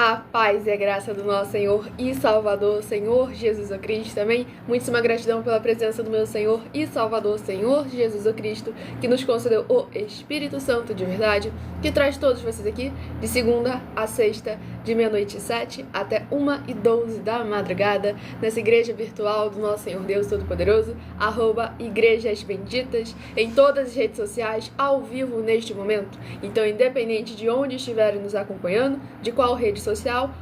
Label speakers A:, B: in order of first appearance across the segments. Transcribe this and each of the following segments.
A: A paz e a graça do nosso Senhor e Salvador, Senhor Jesus Cristo. Também muitíssima gratidão pela presença do meu Senhor e Salvador, Senhor Jesus Cristo, que nos concedeu o Espírito Santo de verdade, que traz todos vocês aqui de segunda a sexta, de 00h07 até 1h12 da madrugada, nessa igreja virtual do nosso Senhor Deus Todo-Poderoso, @Igrejas Benditas, em todas as redes sociais, ao vivo neste momento. Então, independente de onde estiverem nos acompanhando, de qual rede social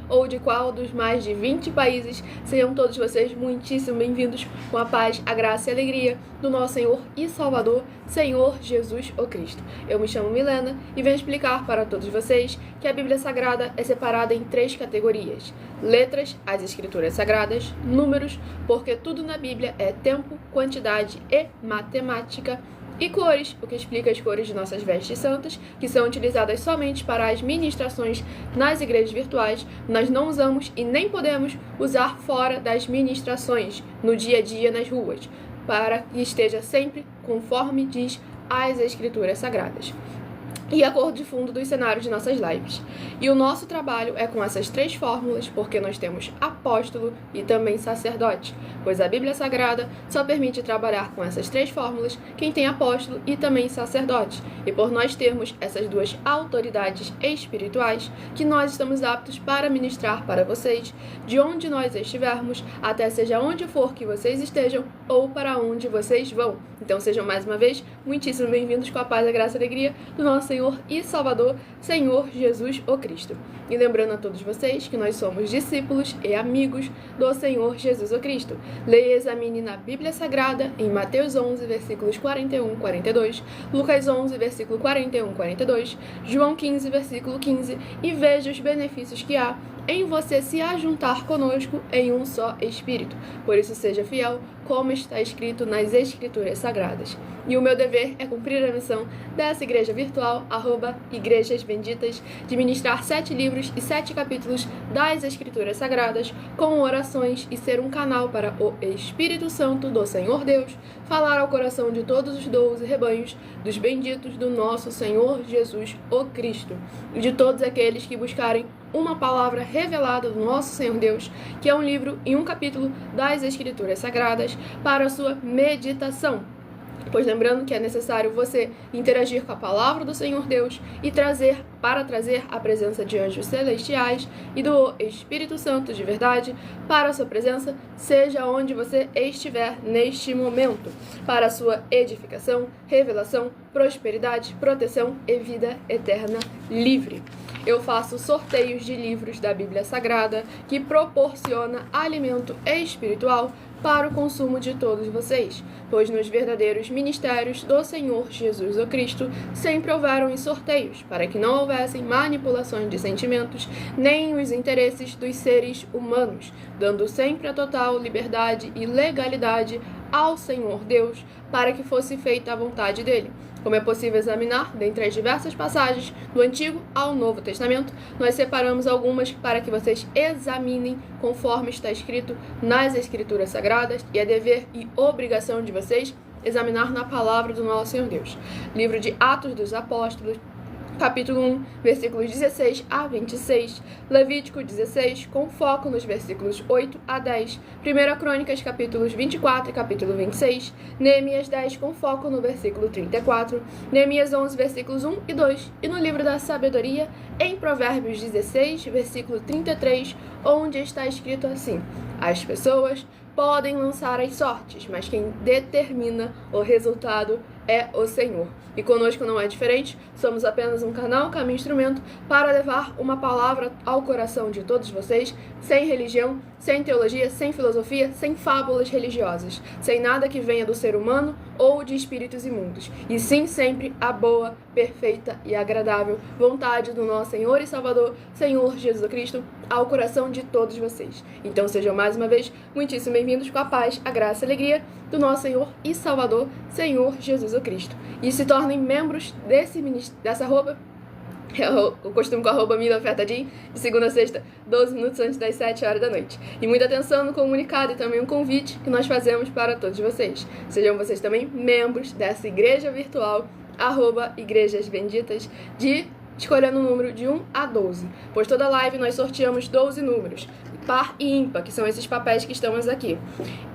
A: ou de qual dos mais de 20 países, sejam todos vocês muitíssimo bem-vindos com a paz, a graça e a alegria do nosso Senhor e Salvador, Senhor Jesus o Cristo. Eu me chamo Milena e venho explicar para todos vocês que a Bíblia Sagrada é separada em 3 categorias: letras, as Escrituras Sagradas; números, porque tudo na Bíblia é tempo, quantidade e matemática; e cores, o que explica as cores de nossas vestes santas, que são utilizadas somente para as ministrações nas igrejas virtuais. Nós não usamos e nem podemos usar fora das ministrações, no dia a dia nas ruas, para que esteja sempre conforme diz as Escrituras Sagradas e a cor de fundo dos cenários de nossas lives. E o nosso trabalho é com essas 3 fórmulas, porque nós temos apóstolo e também sacerdote, pois a Bíblia Sagrada só permite trabalhar com essas 3 fórmulas quem tem apóstolo e também sacerdote. E por nós termos essas 2 autoridades espirituais, que nós estamos aptos para ministrar para vocês, de onde nós estivermos, até seja onde for que vocês estejam ou para onde vocês vão. Então sejam mais uma vez muitíssimo bem-vindos com a paz, a graça e a alegria do nosso Senhor e Salvador, Senhor Jesus o Cristo. E lembrando a todos vocês que nós somos discípulos e amigos do Senhor Jesus o Cristo. Leia e examine na Bíblia Sagrada em Mateus 11, versículos 41 e 42, Lucas 11, versículo 41 e 42, João 15, versículo 15, e veja os benefícios que há em você se ajuntar conosco em um só Espírito. Por isso seja fiel, como está escrito nas Escrituras Sagradas. E o meu dever é cumprir a missão dessa igreja virtual, @Igrejas Benditas, de ministrar 7 livros e 7 capítulos das Escrituras Sagradas, com orações, e ser um canal para o Espírito Santo do Senhor Deus, falar ao coração de todos os 12 rebanhos dos benditos do nosso Senhor Jesus o Cristo, e de todos aqueles que buscarem uma palavra revelada do nosso Senhor Deus, que é um livro e um capítulo das Escrituras Sagradas, para a sua meditação. Pois lembrando que é necessário você interagir com a palavra do Senhor Deus e trazer a presença de anjos celestiais e do Espírito Santo de verdade para a sua presença, seja onde você estiver neste momento, para a sua edificação, revelação, prosperidade, proteção e vida eterna livre. Eu faço sorteios de livros da Bíblia Sagrada que proporciona alimento espiritual para o consumo de todos vocês, pois nos verdadeiros ministérios do Senhor Jesus o Cristo sempre houveram os sorteios, para que não houvessem manipulações de sentimentos, nem os interesses dos seres humanos, dando sempre a total liberdade e legalidade ao Senhor Deus, para que fosse feita a vontade dele. Como é possível examinar, dentre as diversas passagens do Antigo ao Novo Testamento, nós separamos algumas para que vocês examinem conforme está escrito nas Escrituras Sagradas, e é dever e obrigação de vocês examinar na palavra do nosso Senhor Deus. Livro de Atos dos Apóstolos, capítulo 1, versículos 16 a 26, Levítico 16, com foco nos versículos 8 a 10, 1 Crônicas, capítulos 24 e capítulo 26, Neemias 10, com foco no versículo 34, Neemias 11, versículos 1 e 2, e no livro da sabedoria, em Provérbios 16, versículo 33, onde está escrito assim: as pessoas podem lançar as sortes, mas quem determina o resultado é o Senhor. E conosco não é diferente, somos apenas um canal, caminho, instrumento para levar uma palavra ao coração de todos vocês, sem religião, sem teologia, sem filosofia, sem fábulas religiosas, sem nada que venha do ser humano ou de espíritos imundos, e sim sempre a boa, perfeita e agradável vontade do nosso Senhor e Salvador, Senhor Jesus Cristo, ao coração de todos vocês. Então sejam mais uma vez muitíssimo bem-vindos com a paz, a graça e a alegria do nosso Senhor e Salvador, Senhor Jesus Cristo. E se tornem membros dessa arroba, eu costumo com a arroba @milaofertadim, de segunda a sexta, 12 minutos antes das 7 horas da noite. E muita atenção no comunicado e também um convite que nós fazemos para todos vocês. Sejam vocês também membros dessa igreja virtual, @Igrejas Benditas, de escolhendo o número de 1 a 12, pois toda live nós sorteamos 12 números, par e ímpar, que são esses papéis que estamos aqui.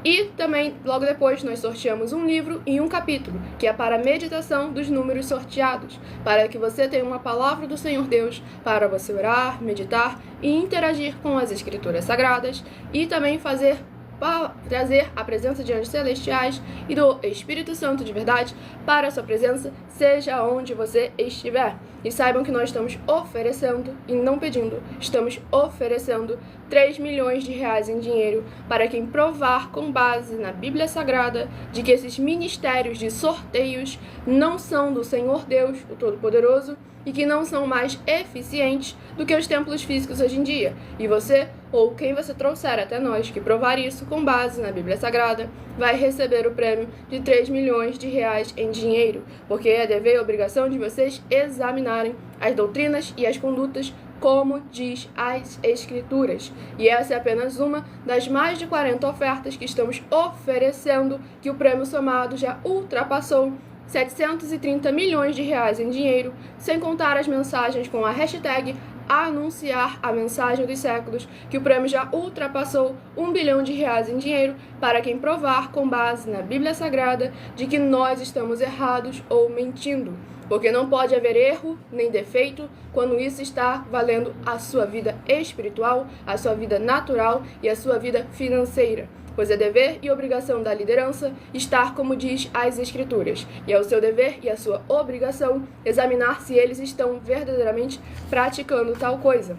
A: E também, logo depois, nós sorteamos um livro e um capítulo, que é para a meditação dos números sorteados, para que você tenha uma palavra do Senhor Deus, para você orar, meditar e interagir com as Escrituras Sagradas, e também trazer a presença de anjos celestiais e do Espírito Santo de verdade para a sua presença, seja onde você estiver. E saibam que nós estamos oferecendo, e não pedindo, estamos oferecendo 3 milhões de reais em dinheiro para quem provar com base na Bíblia Sagrada de que esses ministérios de sorteios não são do Senhor Deus, o Todo-Poderoso, e que não são mais eficientes do que os templos físicos hoje em dia. E você, ou quem você trouxer até nós que provar isso com base na Bíblia Sagrada, vai receber o prêmio de 3 milhões de reais em dinheiro, porque é dever e obrigação de vocês examinarem as doutrinas e as condutas como diz as Escrituras. E essa é apenas uma das mais de 40 ofertas que estamos oferecendo, que o prêmio somado já ultrapassou 730 milhões de reais em dinheiro, sem contar as mensagens com a hashtag anunciar a mensagem dos séculos, que o prêmio já ultrapassou 1 bilhão de reais em dinheiro para quem provar com base na Bíblia Sagrada de que nós estamos errados ou mentindo. Porque não pode haver erro nem defeito quando isso está valendo a sua vida espiritual, a sua vida natural e a sua vida financeira. Pois é dever e obrigação da liderança estar como diz as Escrituras, e é o seu dever e a sua obrigação examinar se eles estão verdadeiramente praticando tal coisa.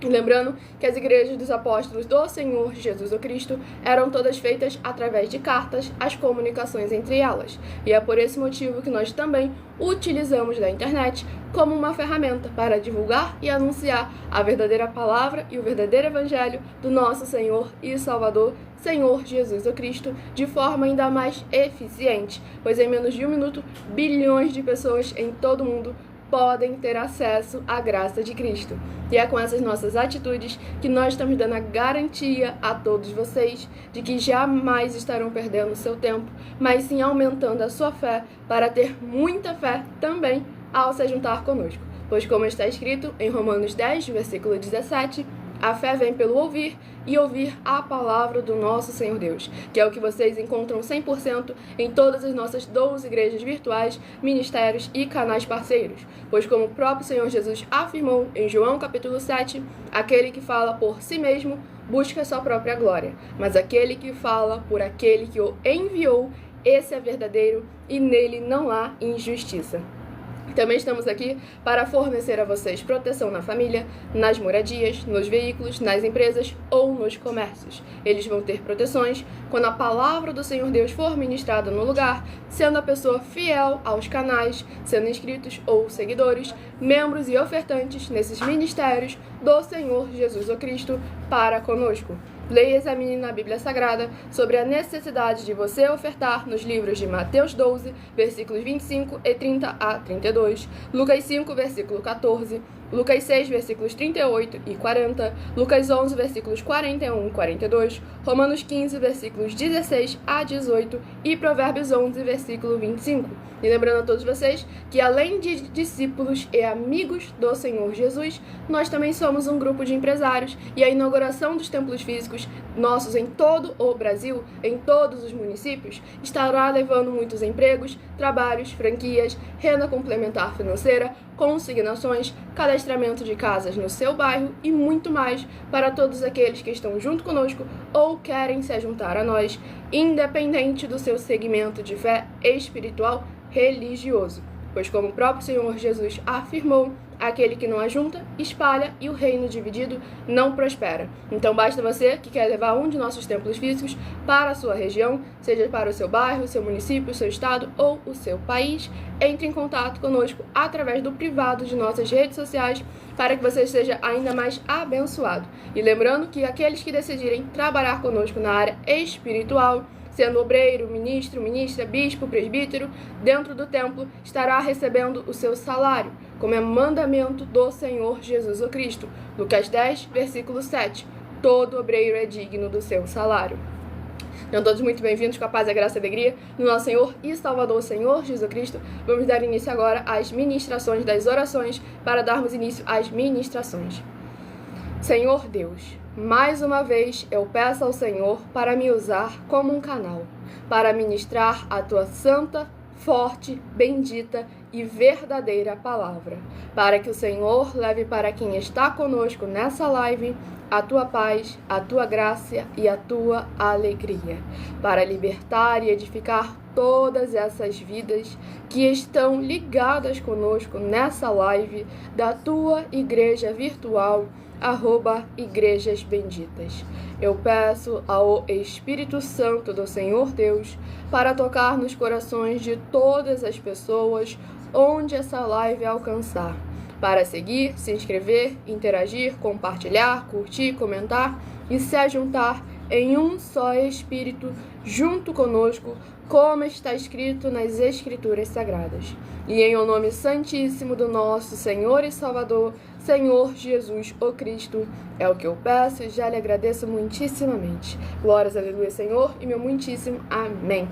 A: Lembrando que as igrejas dos apóstolos do Senhor Jesus o Cristo eram todas feitas através de cartas, as comunicações entre elas. E é por esse motivo que nós também utilizamos da internet como uma ferramenta para divulgar e anunciar a verdadeira palavra e o verdadeiro evangelho do nosso Senhor e Salvador, Senhor Jesus o Cristo, de forma ainda mais eficiente, pois em menos de 1 minuto, bilhões de pessoas em todo o mundo podem ter acesso à graça de Cristo. E é com essas nossas atitudes que nós estamos dando a garantia a todos vocês de que jamais estarão perdendo o seu tempo, mas sim aumentando a sua fé para ter muita fé também ao se juntar conosco. Pois como está escrito em Romanos 10, versículo 17, a fé vem pelo ouvir e ouvir a palavra do nosso Senhor Deus, que é o que vocês encontram 100% em todas as nossas 12 igrejas virtuais, ministérios e canais parceiros. Pois como o próprio Senhor Jesus afirmou em João capítulo 7, aquele que fala por si mesmo busca a sua própria glória, mas aquele que fala por aquele que o enviou, esse é verdadeiro e nele não há injustiça. Também estamos aqui para fornecer a vocês proteção na família, nas moradias, nos veículos, nas empresas ou nos comércios. Eles vão ter proteções quando a palavra do Senhor Deus for ministrada no lugar, sendo a pessoa fiel aos canais, sendo inscritos ou seguidores, membros e ofertantes nesses ministérios do Senhor Jesus o Cristo para conosco. Leia e examine na Bíblia Sagrada sobre a necessidade de você ofertar nos livros de Mateus 12, versículos 25 e 30 a 32, Lucas 5, versículo 14, Lucas 6, versículos 38 e 40, Lucas 11, versículos 41 e 42, Romanos 15, versículos 16 a 18 e Provérbios 11, versículo 25. E lembrando a todos vocês que além de discípulos e amigos do Senhor Jesus, nós também somos um grupo de empresários e a inauguração dos templos físicos nossos em todo o Brasil, em todos os municípios, estará levando muitos empregos, trabalhos, franquias, renda complementar financeira, consignações, cadastramento de casas no seu bairro e muito mais para todos aqueles que estão junto conosco ou querem se juntar a nós, independente do seu segmento de fé espiritual religioso. Pois como o próprio Senhor Jesus afirmou, aquele que não ajunta, espalha e o reino dividido não prospera. Então basta você que quer levar um de nossos templos físicos para a sua região, seja para o seu bairro, o seu município, o seu estado ou o seu país, entre em contato conosco através do privado de nossas redes sociais para que você seja ainda mais abençoado. E lembrando que aqueles que decidirem trabalhar conosco na área espiritual, sendo obreiro, ministro, ministra, bispo, presbítero, dentro do templo, estará recebendo o seu salário, como é mandamento do Senhor Jesus o Cristo. Lucas 10, versículo 7. Todo obreiro é digno do seu salário. Sejam todos muito bem-vindos com a paz, a graça e a alegria do nosso Senhor e Salvador, Senhor Jesus Cristo. Vamos dar início agora às ministrações das orações para darmos início às ministrações. Senhor Deus, mais uma vez eu peço ao Senhor para me usar como um canal, para ministrar a Tua santa, forte, bendita e verdadeira palavra, para que o Senhor leve para quem está conosco nessa live a Tua paz, a Tua graça e a Tua alegria, para libertar e edificar todas essas vidas que estão ligadas conosco nessa live da Tua igreja virtual, @Igrejas Benditas. Eu peço ao Espírito Santo do Senhor Deus para tocar nos corações de todas as pessoas onde essa live alcançar, para seguir, se inscrever, interagir, compartilhar, curtir, comentar e se ajuntar em um só Espírito junto conosco, como está escrito nas Escrituras Sagradas. E em o nome santíssimo do nosso Senhor e Salvador, Senhor Jesus, o Cristo, é o que eu peço e já lhe agradeço muitíssimamente. Glórias, aleluia, Senhor, e meu muitíssimo amém.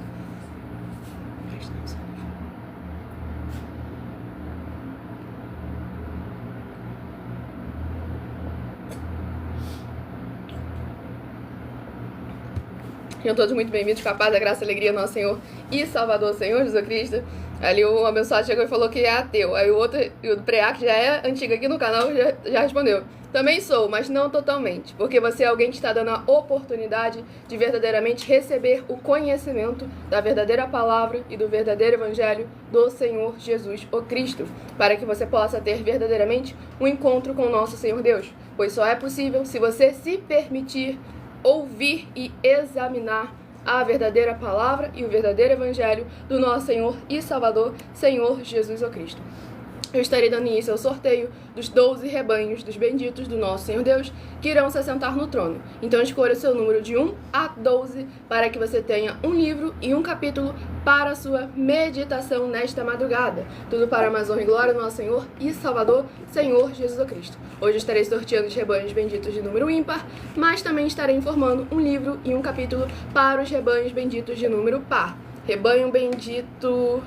A: Sejam todos muito bem-vindos com a paz, a graça e a alegria do nosso Senhor e Salvador, Senhor Jesus Cristo. Ali o abençoado chegou e falou que é ateu. Aí o outro, o Preá, que já é antigo aqui no canal, já respondeu. Também sou, mas não totalmente, porque você é alguém que está dando a oportunidade de verdadeiramente receber o conhecimento da verdadeira palavra e do verdadeiro evangelho do Senhor Jesus, o Cristo, para que você possa ter verdadeiramente um encontro com o nosso Senhor Deus, pois só é possível se você se permitir ouvir e examinar a verdadeira palavra e o verdadeiro evangelho do nosso Senhor e Salvador, Senhor Jesus o Cristo. Eu estarei dando início ao sorteio dos 12 rebanhos dos benditos do nosso Senhor Deus, que irão se assentar no trono. Então escolha o seu número de 1 a 12 para que você tenha um livro e um capítulo para a sua meditação nesta madrugada. Tudo para a mais honra e glória do nosso Senhor e Salvador, Senhor Jesus Cristo. Hoje estarei sorteando os rebanhos benditos de número ímpar, mas também estarei informando um livro e um capítulo para os rebanhos benditos de número par. Rebanho bendito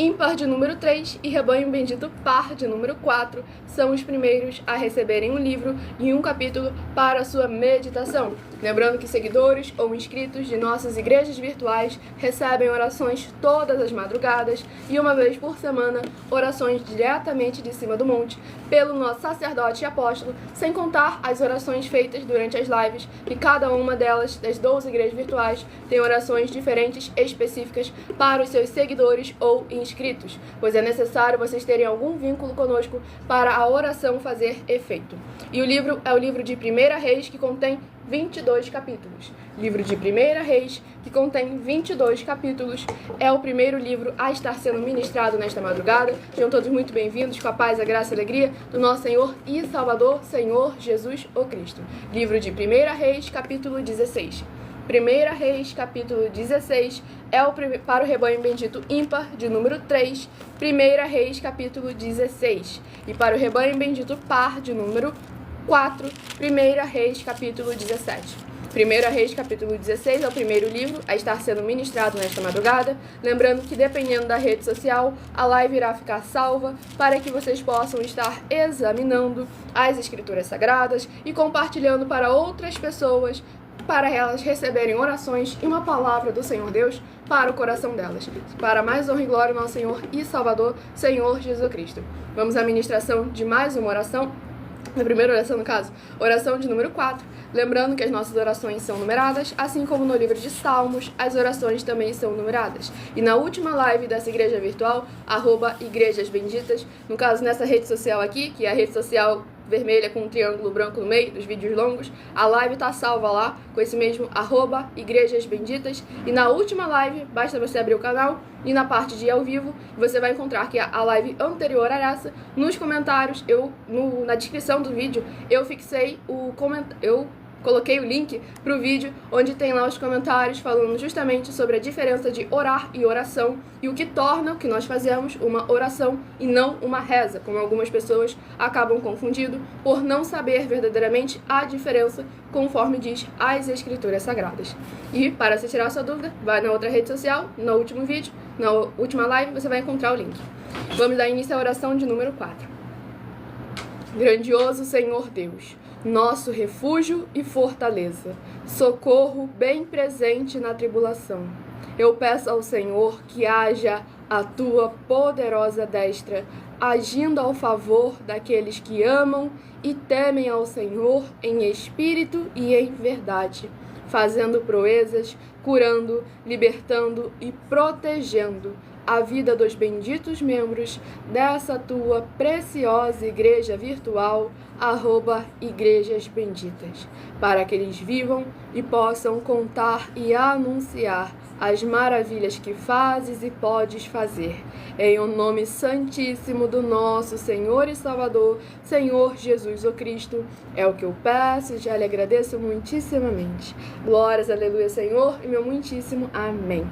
A: ímpar de número 3 e rebanho bendito par de número 4 são os primeiros a receberem um livro e um capítulo para a sua meditação. Lembrando que seguidores ou inscritos de nossas igrejas virtuais recebem orações todas as madrugadas e uma vez por semana orações diretamente de cima do monte pelo nosso sacerdote e apóstolo, sem contar as orações feitas durante as lives, e cada uma delas, das 12 igrejas virtuais, tem orações diferentes específicas para os seus seguidores ou inscritos, pois é necessário vocês terem algum vínculo conosco para a oração fazer efeito. E o livro é o livro de 1 Reis, que contém 22 capítulos. Livro de 1 Reis, que contém 22 capítulos, é o primeiro livro a estar sendo ministrado nesta madrugada. Sejam todos muito bem-vindos com a paz, a graça e a alegria do nosso Senhor e Salvador, Senhor Jesus o Cristo. Livro de 1 Reis, capítulo 16. 1 Reis, capítulo 16, é para o rebanho bendito ímpar, de número 3, 1 Reis, capítulo 16. E para o rebanho bendito par, de número 4, 1 Reis, capítulo 17. 1 Reis, capítulo 16, é o primeiro livro a estar sendo ministrado nesta madrugada. Lembrando que, dependendo da rede social, a live irá ficar salva para que vocês possam estar examinando as Escrituras Sagradas e compartilhando para outras pessoas, para elas receberem orações e uma palavra do Senhor Deus para o coração delas. Para mais honra e glória ao nosso Senhor e Salvador, Senhor Jesus Cristo. Vamos à ministração de mais uma oração. Na primeira oração, no caso, oração de número 4. Lembrando que as nossas orações são numeradas, assim como no livro de Salmos, as orações também são numeradas. E na última live dessa igreja virtual, @Igrejas Benditas, no caso nessa rede social aqui, que é a rede social vermelha com um triângulo branco no meio, dos vídeos longos, a live tá salva lá, com esse mesmo @Igrejas Benditas, e na última live, basta você abrir o canal, e na parte de ao vivo, você vai encontrar que a live anterior a essa, nos comentários, na descrição do vídeo, eu fixei Coloquei o link para o vídeo onde tem lá os comentários falando justamente sobre a diferença de orar e oração e o que torna o que nós fazemos uma oração e não uma reza, como algumas pessoas acabam confundindo por não saber verdadeiramente a diferença conforme diz as Escrituras Sagradas. E para você tirar sua dúvida, vai na outra rede social, no último vídeo, na última live, você vai encontrar o link. Vamos dar início à oração de número 4. Grandioso Senhor Deus, nosso refúgio e fortaleza, socorro bem presente na tribulação. Eu peço ao Senhor que haja a tua poderosa destra, agindo ao favor daqueles que amam e temem ao Senhor em espírito e em verdade, fazendo proezas, curando, libertando e protegendo a vida dos benditos membros dessa tua preciosa igreja virtual, @Igrejas Benditas, para que eles vivam e possam contar e anunciar as maravilhas que fazes e podes fazer. Em o nome santíssimo do nosso Senhor e Salvador, Senhor Jesus o Cristo, é o que eu peço e já lhe agradeço muitíssimamente. Glórias, aleluia, Senhor, e meu muitíssimo amém.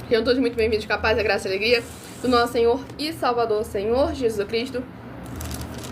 A: Sejam todos muito bem-vindos com a paz, a graça e a alegria do nosso Senhor e Salvador, Senhor Jesus Cristo.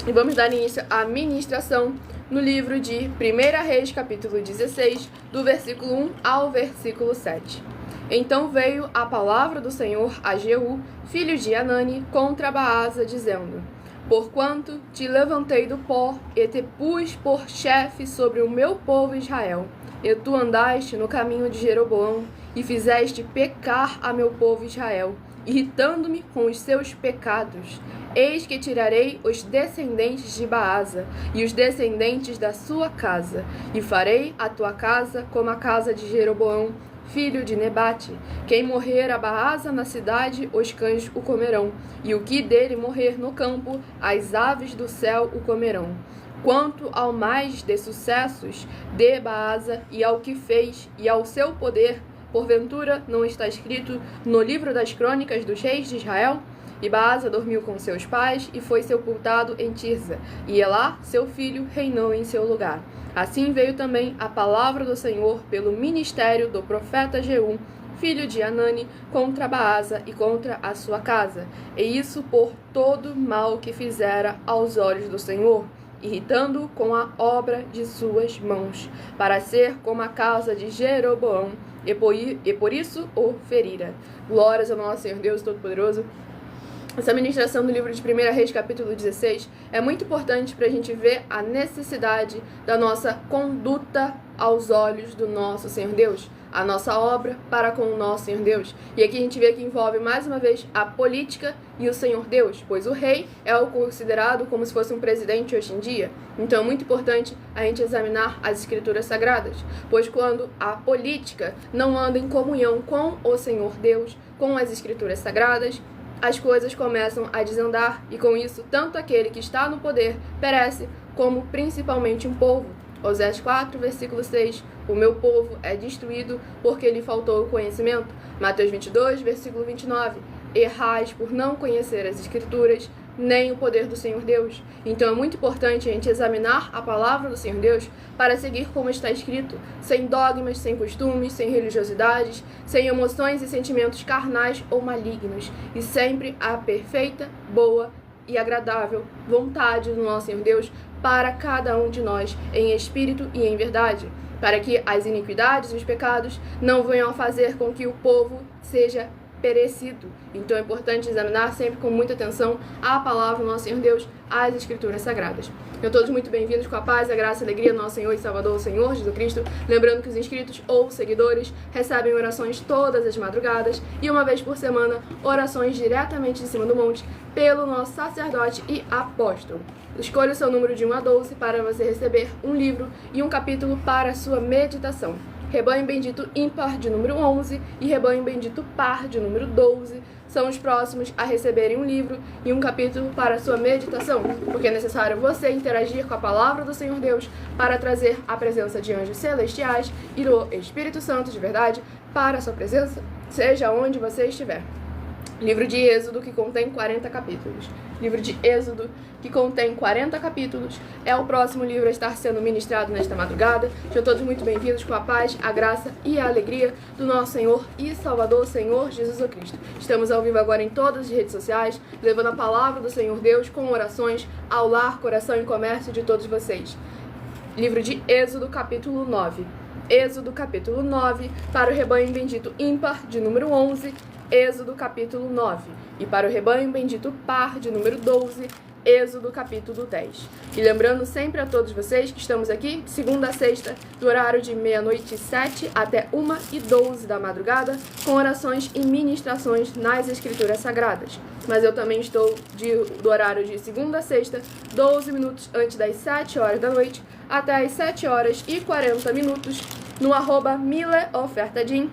A: E vamos dar início à ministração no livro de 1 Reis, capítulo 16, do versículo 1 ao versículo 7. Então veio a palavra do Senhor a Jeú, filho de Anani, contra Baasa, dizendo: Porquanto te levantei do pó e te pus por chefe sobre o meu povo Israel, e tu andaste no caminho de Jeroboão, e fizeste pecar a meu povo Israel, irritando-me com os seus pecados. Eis que tirarei os descendentes de Baasa e os descendentes da sua casa, e farei a tua casa como a casa de Jeroboão, filho de Nebate. Quem morrer a Baasa na cidade, os cães o comerão, e o que dele morrer no campo, as aves do céu o comerão. Quanto ao mais de sucessos de Baasa e ao que fez e ao seu poder, porventura não está escrito no livro das crônicas dos reis de Israel? E Baasa dormiu com seus pais e foi sepultado em Tirza, e Elá, seu filho, reinou em seu lugar. Assim veio também a palavra do Senhor pelo ministério do profeta Jeú, filho de Anani, contra Baasa e contra a sua casa, e isso por todo mal que fizera aos olhos do Senhor, irritando-o com a obra de suas mãos, para ser como a casa de Jeroboão, e por isso o ferira. Glórias ao nosso Senhor Deus Todo-Poderoso. Essa ministração do livro de 1 Reis, capítulo 16, é muito importante para a gente ver a necessidade da nossa conduta aos olhos do nosso Senhor Deus, a nossa obra para com o nosso Senhor Deus. E aqui a gente vê que envolve mais uma vez a política e o Senhor Deus, pois o rei é o considerado como se fosse um presidente hoje em dia. Então é muito importante a gente examinar as Escrituras Sagradas, pois quando a política não anda em comunhão com o Senhor Deus, com as Escrituras Sagradas, as coisas começam a desandar e com isso tanto aquele que está no poder perece, como principalmente um povo. Oséias 4, versículo 6, o meu povo é destruído porque lhe faltou o conhecimento. Mateus 22, versículo 29, errais por não conhecer as Escrituras, nem o poder do Senhor Deus. Então é muito importante a gente examinar a palavra do Senhor Deus para seguir como está escrito, sem dogmas, sem costumes, sem religiosidades, sem emoções e sentimentos carnais ou malignos, e sempre a perfeita, boa e agradável vontade do nosso Senhor Deus para cada um de nós, em espírito e em verdade, para que as iniquidades e os pecados não venham a fazer com que o povo seja perecido. Então é importante examinar sempre com muita atenção a palavra do nosso Senhor Deus, as Escrituras Sagradas. Então todos muito bem-vindos com a paz, a graça e a alegria do nosso Senhor e Salvador, o Senhor Jesus Cristo. Lembrando que os inscritos ou seguidores recebem orações todas as madrugadas e uma vez por semana orações diretamente de cima do monte pelo nosso sacerdote e apóstolo. Escolha o seu número de 1 a 12 para você receber um livro e um capítulo para a sua meditação. Rebanho Bendito Ímpar de número 11 e Rebanho Bendito Par de número 12 são os próximos a receberem um livro e um capítulo para a sua meditação, porque é necessário você interagir com a palavra do Senhor Deus para trazer a presença de anjos celestiais e do Espírito Santo de verdade para a sua presença, seja onde você estiver. Livro de Êxodo, que contém 40 capítulos. Livro de Êxodo, que contém 40 capítulos, é o próximo livro a estar sendo ministrado nesta madrugada. Sejam todos muito bem-vindos com a paz, a graça e a alegria do nosso Senhor e Salvador, Senhor Jesus Cristo. Estamos ao vivo agora em todas as redes sociais, levando a palavra do Senhor Deus com orações ao lar, coração e comércio de todos vocês. Livro de Êxodo, capítulo 9. Êxodo, capítulo 9, para o rebanho bendito ímpar, de número 11, Êxodo capítulo 9, e para o rebanho bendito par, de número 12, Êxodo capítulo 10. E lembrando sempre a todos vocês que estamos aqui de segunda a sexta, do horário de 00h07 até 1h12 da madrugada, com orações e ministrações nas Escrituras Sagradas. Mas eu também estou do horário de segunda a sexta, 12 minutos antes das 7 horas da noite, até as 7h40, no @mileofertadim,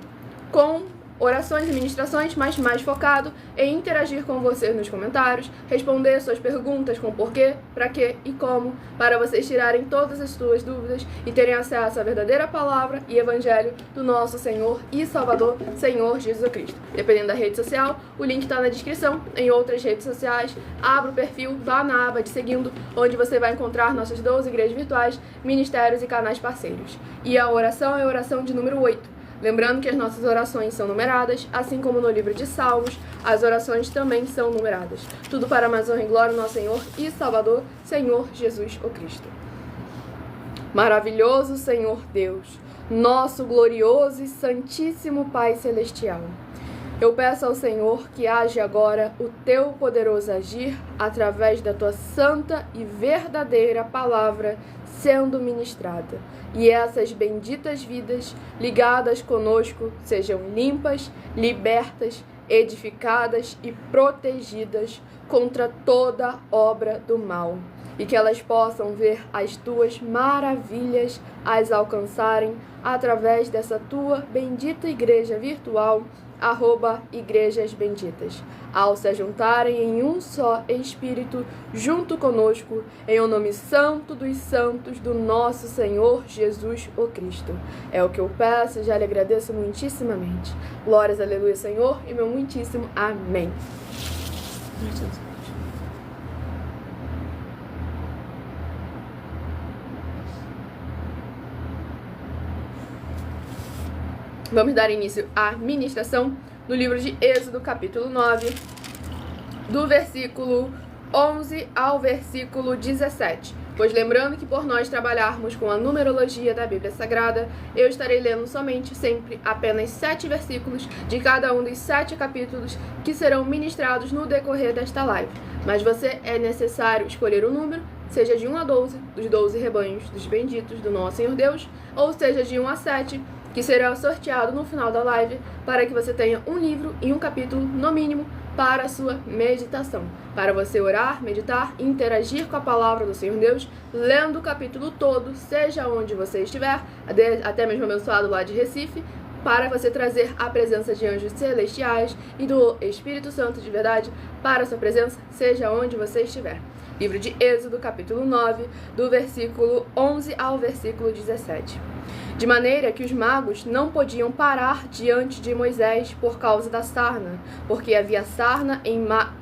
A: com orações e ministrações, mas mais focado em interagir com vocês nos comentários, responder suas perguntas com porquê, para quê e como, para vocês tirarem todas as suas dúvidas e terem acesso à verdadeira palavra e evangelho do nosso Senhor e Salvador, Senhor Jesus Cristo. Dependendo da rede social, o link está na descrição. Em outras redes sociais, abra o perfil, vá na aba de seguindo, onde você vai encontrar nossas 12 igrejas virtuais, ministérios e canais parceiros. E a oração é a oração de número 8. Lembrando que as nossas orações são numeradas, assim como no livro de Salmos, as orações também são numeradas. Tudo para a mais honra e glória do nosso Senhor e Salvador, Senhor Jesus o Cristo. Maravilhoso Senhor Deus, nosso glorioso e santíssimo Pai Celestial, eu peço ao Senhor que age agora o teu poderoso agir através da tua santa e verdadeira palavra sendo ministrada. E essas benditas vidas ligadas conosco sejam limpas, libertas, edificadas e protegidas contra toda obra do mal. E que elas possam ver as tuas maravilhas as alcançarem através dessa tua bendita igreja virtual, @igrejas benditas, ao se juntarem em um só Espírito junto conosco, em o nome santo dos santos do nosso Senhor Jesus o Cristo. É o que eu peço e já lhe agradeço muitíssimamente. Glórias, aleluia, Senhor, e meu muitíssimo amém. Vamos dar início à ministração no livro de Êxodo, capítulo 9, do versículo 11 ao versículo 17. Pois lembrando que por nós trabalharmos com a numerologia da Bíblia Sagrada, eu estarei lendo somente sempre apenas 7 versículos de cada um dos 7 capítulos que serão ministrados no decorrer desta live. Mas você é necessário escolher o número, seja de 1 a 12, dos 12 rebanhos dos benditos do nosso Senhor Deus, ou seja de 1 a 7, que será sorteado no final da live, para que você tenha um livro e um capítulo, no mínimo, para a sua meditação. Para você orar, meditar e interagir com a palavra do Senhor Deus, lendo o capítulo todo, seja onde você estiver, até mesmo abençoado lá de Recife, para você trazer a presença de anjos celestiais e do Espírito Santo de verdade para a sua presença, seja onde você estiver. Livro de Êxodo, capítulo 9, do versículo 11 ao versículo 17. De maneira que os magos não podiam parar diante de Moisés por causa da sarna, porque havia sarna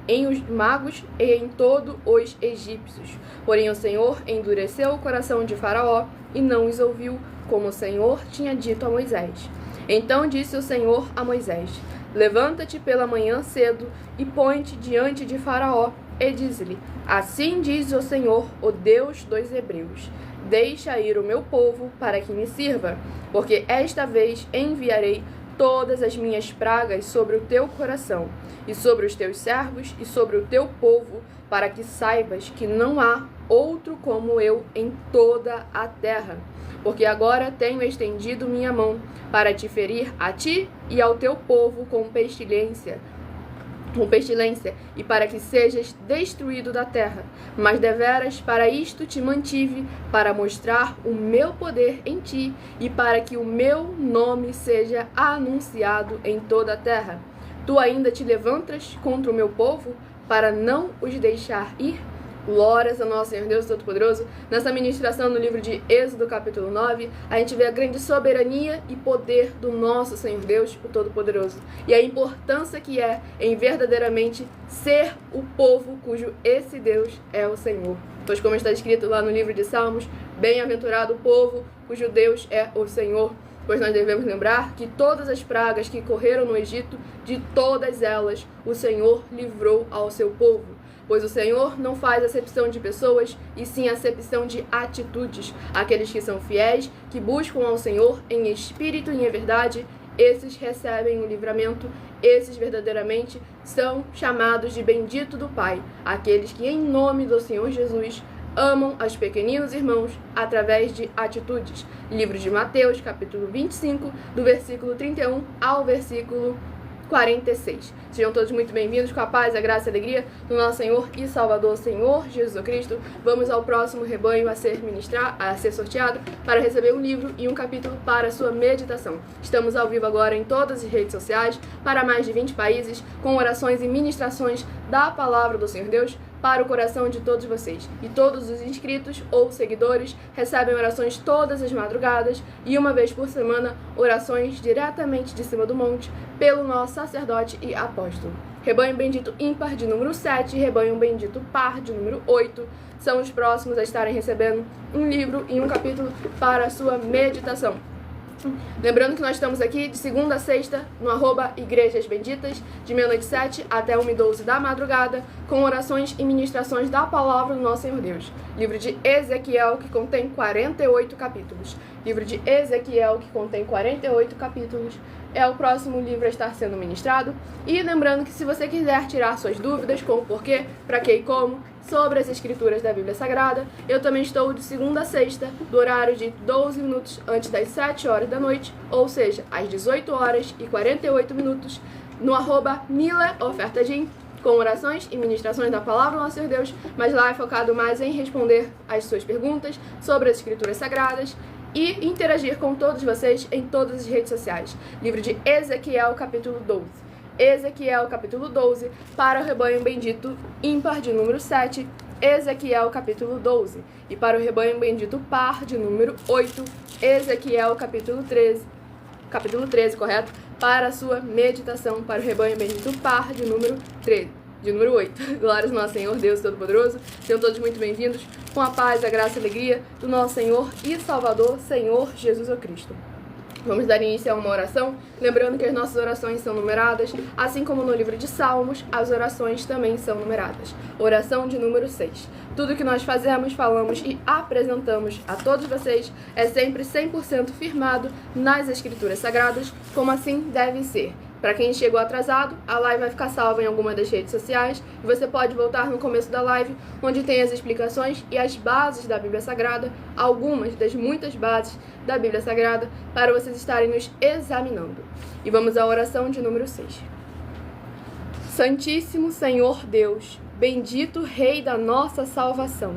A: em os magos e em todos os egípcios. Porém o Senhor endureceu o coração de Faraó e não os ouviu, como o Senhor tinha dito a Moisés. Então disse o Senhor a Moisés: levanta-te pela manhã cedo e põe-te diante de Faraó e diz-lhe: assim diz o Senhor, o Deus dos Hebreus: deixa ir o meu povo para que me sirva, porque esta vez enviarei todas as minhas pragas sobre o teu coração, e sobre os teus servos, e sobre o teu povo, para que saibas que não há outro como eu em toda a terra. Porque agora tenho estendido minha mão para te ferir a ti e ao teu povo com pestilência, e para que sejas destruído da terra. Mas deveras para isto te mantive, para mostrar o meu poder em ti, e para que o meu nome seja anunciado em toda a terra. Tu ainda te levantas contra o meu povo, para não os deixar ir? Glórias a nosso Senhor Deus Todo-Poderoso. Nessa ministração no livro de Êxodo, capítulo 9, a gente vê a grande soberania e poder do nosso Senhor Deus, o Todo-Poderoso. E a importância que é em verdadeiramente ser o povo cujo esse Deus é o Senhor. Pois como está escrito lá no livro de Salmos, bem-aventurado o povo cujo Deus é o Senhor. Pois nós devemos lembrar que todas as pragas que correram no Egito, de todas elas, o Senhor livrou ao seu povo. Pois o Senhor não faz acepção de pessoas, e sim acepção de atitudes. Aqueles que são fiéis, que buscam ao Senhor em espírito e em verdade, esses recebem o livramento, esses verdadeiramente são chamados de bendito do Pai. Aqueles que em nome do Senhor Jesus amam aos pequeninos irmãos através de atitudes. Livro de Mateus, capítulo 25, do versículo 31 ao versículo 46. Sejam todos muito bem-vindos com a paz, a graça e a alegria do nosso Senhor e Salvador, Senhor Jesus Cristo. Vamos ao próximo rebanho a ser sorteado para receber um livro e um capítulo para a sua meditação. Estamos ao vivo agora em todas as redes sociais, para mais de 20 países, com orações e ministrações da palavra do Senhor Deus para o coração de todos vocês. E todos os inscritos ou seguidores recebem orações todas as madrugadas e uma vez por semana orações diretamente de cima do monte pelo nosso sacerdote e apóstolo. Rebanho bendito ímpar de número 7 e rebanho bendito par de número 8 são os próximos a estarem recebendo um livro e um capítulo para a sua meditação. Lembrando que nós estamos aqui de segunda a sexta no @Igrejas Benditas, de meia-noite 7 até 1h12 da madrugada, com orações e ministrações da palavra do nosso Senhor Deus. Livro de Ezequiel, que contém 48 capítulos. Livro de Ezequiel, que contém 48 capítulos, é o próximo livro a estar sendo ministrado. E lembrando que se você quiser tirar suas dúvidas com o porquê, para que e como, sobre as escrituras da Bíblia Sagrada, eu também estou de segunda a sexta, do horário de 12 minutos antes das 7 horas da noite, ou seja, às 18 horas e 48 minutos, no @MilaOfertaGym, com orações e ministrações da palavra do nosso Senhor Deus, mas lá é focado mais em responder as suas perguntas sobre as escrituras sagradas e interagir com todos vocês em todas as redes sociais. Livro de Ezequiel, capítulo 12. Ezequiel, capítulo 12, para o rebanho bendito ímpar de número 7, Ezequiel, capítulo 12. E para o rebanho bendito par de número 8, Ezequiel, capítulo 13, correto? Para a sua meditação, para o rebanho bendito par de número 13. De número 8. Glórias ao nosso Senhor, Deus Todo-Poderoso. Sejam todos muito bem-vindos com a paz, a graça e a alegria do nosso Senhor e Salvador, Senhor Jesus Cristo. Vamos dar início a uma oração, lembrando que as nossas orações são numeradas, assim como no livro de Salmos, as orações também são numeradas. Oração de número 6. Tudo que nós fazemos, falamos e apresentamos a todos vocês é sempre 100% firmado nas Escrituras Sagradas, como assim deve ser. Para quem chegou atrasado, a live vai ficar salva em alguma das redes sociais e você pode voltar no começo da live, onde tem as explicações e as bases da Bíblia Sagrada, algumas das muitas bases da Bíblia Sagrada, para vocês estarem nos examinando. E vamos à oração de número 6. Santíssimo Senhor Deus, bendito Rei da nossa salvação,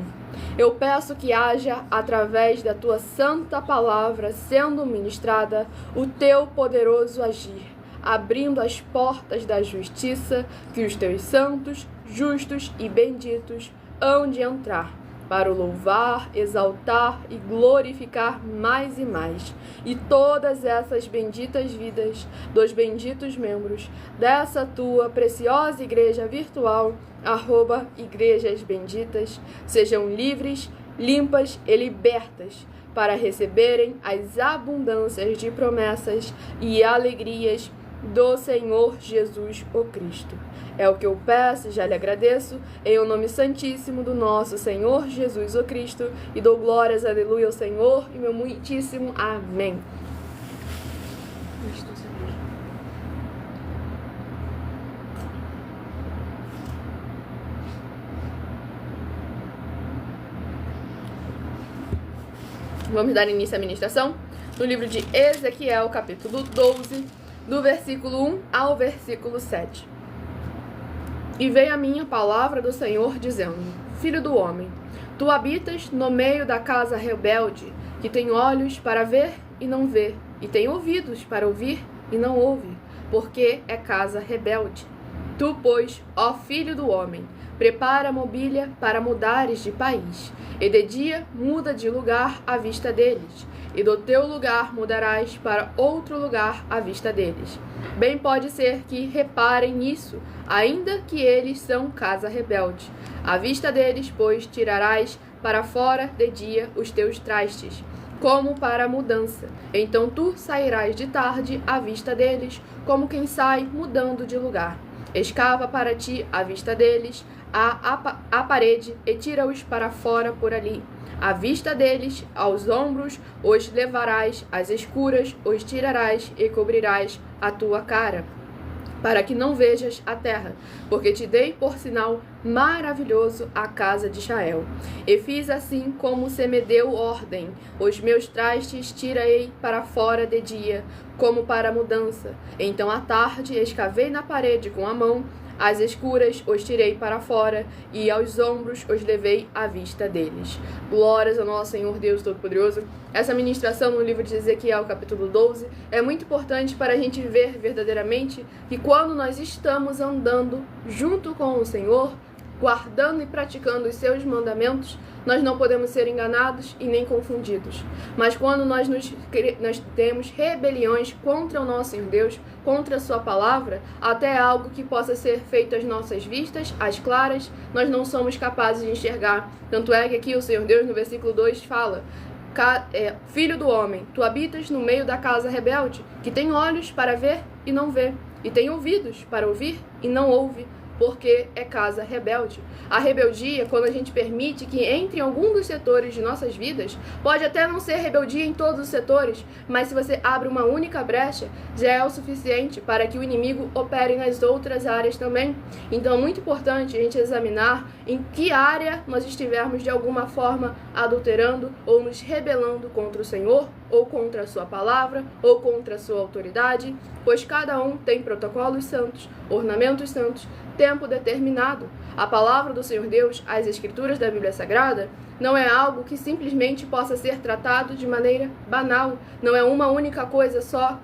A: eu peço que haja, através da tua santa palavra sendo ministrada, o teu poderoso agir, abrindo as portas da justiça que os teus santos, justos e benditos hão de entrar, para o louvar, exaltar e glorificar mais e mais. E todas essas benditas vidas dos benditos membros dessa tua preciosa igreja virtual, @Igrejas Benditas, sejam livres, limpas e libertas, para receberem as abundâncias de promessas e alegrias do Senhor Jesus o Cristo. É o que eu peço e já lhe agradeço, em o nome santíssimo do nosso Senhor Jesus o Cristo, e dou glórias, aleluia, ao Senhor, e meu muitíssimo amém. Vamos dar início à ministração no livro de Ezequiel, capítulo 12, do versículo 1 ao versículo 7. E veio a mim a palavra do Senhor, dizendo: Filho do homem, tu habitas no meio da casa rebelde, que tem olhos para ver e não vê, e tem ouvidos para ouvir e não ouve, porque é casa rebelde. Tu, pois, ó filho do homem, prepara a mobília para mudares de país, e de dia muda de lugar à vista deles, e do teu lugar mudarás para outro lugar à vista deles. Bem pode ser que reparem nisso, ainda que eles são casa rebelde. À vista deles, pois, tirarás para fora de dia os teus trastes, como para a mudança. Então tu sairás de tarde à vista deles, como quem sai mudando de lugar. Escava para ti à vista deles a parede e tira-os para fora por ali. À vista deles, aos ombros, os levarás, às escuras os tirarás e cobrirás a tua cara, para que não vejas a terra, porque te dei por sinal maravilhoso a casa de Israel. E fiz assim como se me deu ordem. Os meus trastes tirei para fora de dia, como para mudança. Então à tarde escavei na parede com a mão, às escuras os tirei para fora, e aos ombros os levei à vista deles. Glórias ao nosso Senhor Deus Todo-Poderoso. Essa ministração no livro de Ezequiel, capítulo 12, é muito importante para a gente ver verdadeiramente que quando nós estamos andando junto com o Senhor, guardando e praticando os seus mandamentos, nós não podemos ser enganados e nem confundidos. Mas quando nós temos rebeliões contra o nosso Senhor Deus, contra a sua palavra, até algo que possa ser feito às nossas vistas, às claras, nós não somos capazes de enxergar. Tanto é que aqui o Senhor Deus, no versículo 2, fala: Filho do homem, tu habitas no meio da casa rebelde, que tem olhos para ver e não vê, e tem ouvidos para ouvir e não ouve, porque é casa rebelde. A rebeldia, quando a gente permite que entre em algum dos setores de nossas vidas, pode até não ser rebeldia em todos os setores, mas se você abre uma única brecha, já é o suficiente para que o inimigo opere nas outras áreas também. Então é muito importante a gente examinar em que área nós estivermos de alguma forma adulterando ou nos rebelando contra o Senhor, ou contra a sua palavra, ou contra a sua autoridade, pois cada um tem protocolos santos, ornamentos santos, tempo determinado. A palavra do Senhor Deus, as escrituras da Bíblia Sagrada, não é algo que simplesmente possa ser tratado de maneira banal. Não é uma única coisa só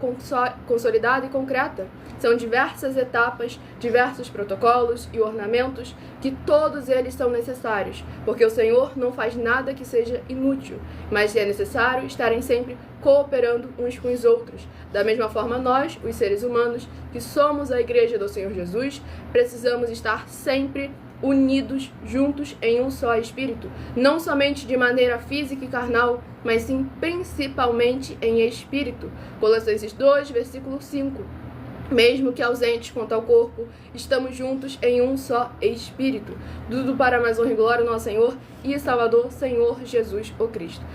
A: consolidada e concreta. São diversas etapas, diversos protocolos e ornamentos que todos eles são necessários, porque o Senhor não faz nada que seja inútil, mas é necessário estarem sempre cooperando uns com os outros. Da mesma forma, nós, os seres humanos, que somos a Igreja do Senhor Jesus, precisamos estar sempre unidos, juntos em um só Espírito, não somente de maneira física e carnal, mas sim principalmente em Espírito. Colossenses 2, versículo 5. Mesmo que ausentes quanto ao corpo, estamos juntos em um só Espírito. Tudo para mais honra e glória ao nosso Senhor e Salvador, Senhor Jesus o Cristo.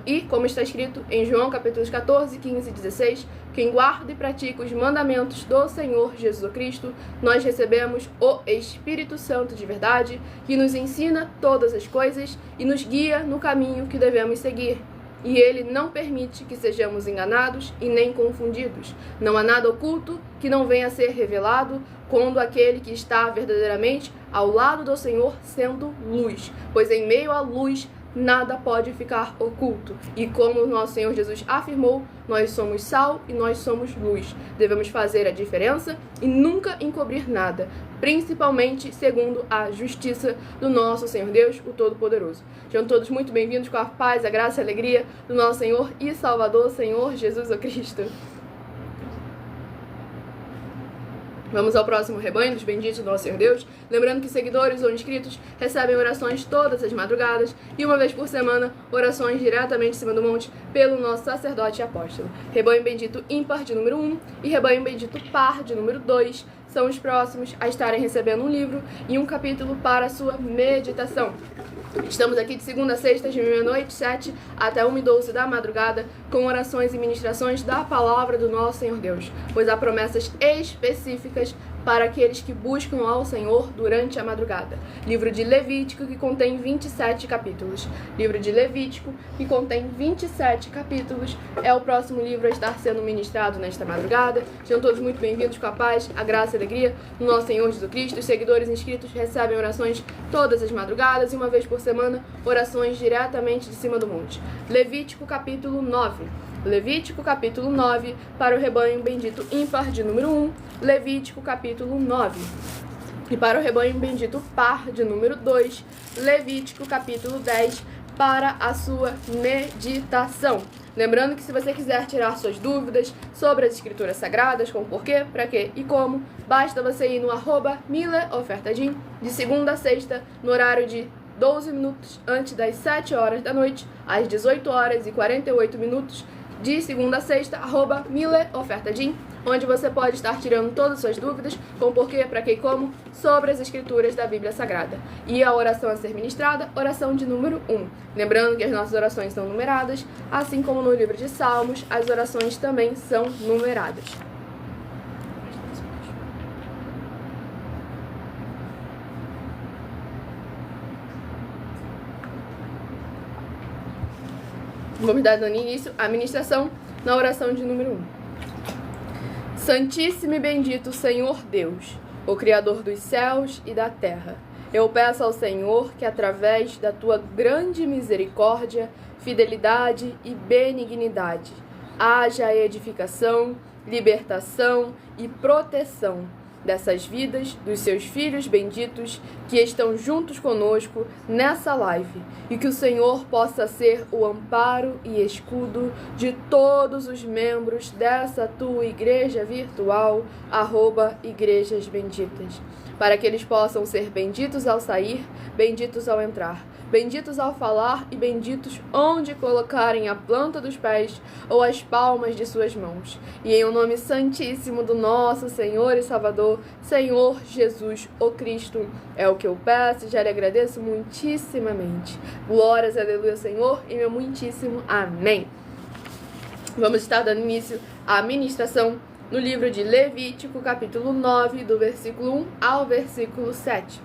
A: E, como está escrito em João capítulos 14, 15 e 16, quem guarda e pratica os mandamentos do Senhor Jesus o Cristo, nós recebemos o Espírito Santo de verdade, que nos ensina todas as coisas e nos guia no caminho que devemos seguir. E ele não permite que sejamos enganados e nem confundidos. Não há nada oculto que não venha a ser revelado quando aquele que está verdadeiramente ao lado do Senhor sendo luz. Pois em meio à luz nada pode ficar oculto. E como o nosso Senhor Jesus afirmou, nós somos sal e nós somos luz. Devemos fazer a diferença e nunca encobrir nada, principalmente segundo a justiça do nosso Senhor Deus, o Todo-Poderoso. Sejam todos muito bem-vindos com a paz, a graça e a alegria do nosso Senhor e Salvador, Senhor Jesus o Cristo. Vamos ao próximo rebanho dos benditos do nosso Senhor Deus. Lembrando que seguidores ou inscritos recebem orações todas as madrugadas e uma vez por semana, orações diretamente em cima do monte pelo nosso sacerdote e apóstolo. Rebanho bendito ímpar de número 1 e rebanho bendito par de número 2 são os próximos a estarem recebendo um livro e um capítulo para a sua meditação. Estamos aqui de segunda a sexta, de meia-noite, 7 até 1h12 da madrugada, com orações e ministrações da palavra do nosso Senhor Deus, pois há promessas específicas para aqueles que buscam ao Senhor durante a madrugada. Livro de Levítico, que contém 27 capítulos. Livro de Levítico, que contém 27 capítulos, é o próximo livro a estar sendo ministrado nesta madrugada. Sejam todos muito bem-vindos com a paz, a graça e a alegria do nosso Senhor Jesus Cristo. Os seguidores inscritos recebem orações todas as madrugadas e uma vez por semana, orações diretamente de cima do monte. Levítico, capítulo 9. Levítico capítulo 9, para o rebanho bendito ímpar de número 1, Levítico capítulo 9. E para o rebanho bendito par de número 2, Levítico capítulo 10, para a sua meditação. Lembrando que se você quiser tirar suas dúvidas sobre as escrituras sagradas, como porquê, para quê e como, basta você ir no @mileofertadim, de segunda a sexta, no horário de 12 minutos antes das 7 horas da noite, às 18 horas e 48 minutos, de segunda a sexta, @mileofertadim, onde você pode estar tirando todas as suas dúvidas, com porquê, para quê e como, sobre as escrituras da Bíblia Sagrada. E a oração a ser ministrada, oração de número 1. Lembrando que as nossas orações são numeradas, assim como no livro de Salmos, as orações também são numeradas. Vamos dar dando início à ministração na oração de número 1. Santíssimo e bendito Senhor Deus, o Criador dos céus e da terra, eu peço ao Senhor que, através da tua grande misericórdia, fidelidade e benignidade, haja edificação, libertação e proteção dessas vidas dos seus filhos benditos que estão juntos conosco nessa live, e que o Senhor possa ser o amparo e escudo de todos os membros dessa tua igreja virtual, @Igrejas Benditas, para que eles possam ser benditos ao sair, benditos ao entrar, benditos ao falar e benditos onde colocarem a planta dos pés ou as palmas de suas mãos. E em o nome santíssimo do nosso Senhor e Salvador, Senhor Jesus, o Cristo, é o que eu peço e já lhe agradeço muitíssimamente. Glórias, aleluia, Senhor, e meu muitíssimo amém. Vamos estar dando início à ministração no livro de Levítico, capítulo 9, do versículo 1 ao versículo 7.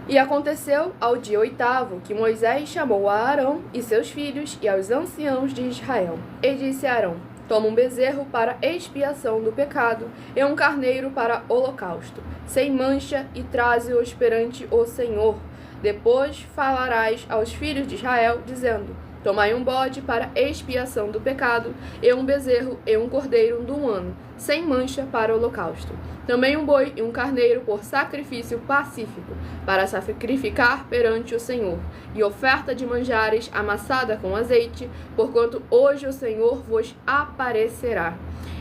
A: E aconteceu ao dia 8º que Moisés chamou a Arão e seus filhos e aos anciãos de Israel. E disse a Arão: toma um bezerro para expiação do pecado e um carneiro para holocausto, sem mancha, e traze-os perante o Senhor. Depois falarás aos filhos de Israel, dizendo: tomai um bode para expiação do pecado, e um bezerro e um cordeiro de 1 ano, sem mancha, para o holocausto. Também um boi e um carneiro por sacrifício pacífico, para sacrificar perante o Senhor, e oferta de manjares amassada com azeite, porquanto hoje o Senhor vos aparecerá.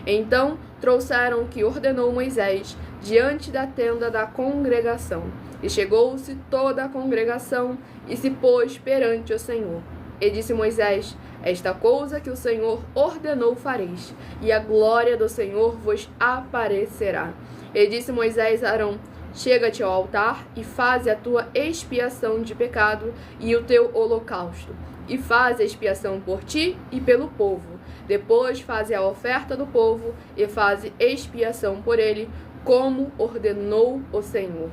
A: Então trouxeram o que ordenou Moisés diante da tenda da congregação. E chegou-se toda a congregação e se pôs perante o Senhor. E disse Moisés: esta coisa que o Senhor ordenou fareis, e a glória do Senhor vos aparecerá. E disse Moisés a Arão: chega-te ao altar e faze a tua expiação de pecado e o teu holocausto, e faze a expiação por ti e pelo povo. Depois faze a oferta do povo e faze expiação por ele, como ordenou o Senhor.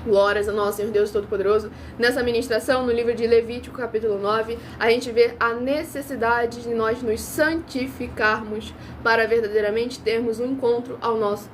A: Glórias ao nosso Senhor Deus Todo-Poderoso. Nessa ministração, no livro de Levítico, capítulo 9, a gente vê a necessidade de nós nos santificarmos para verdadeiramente termos um encontro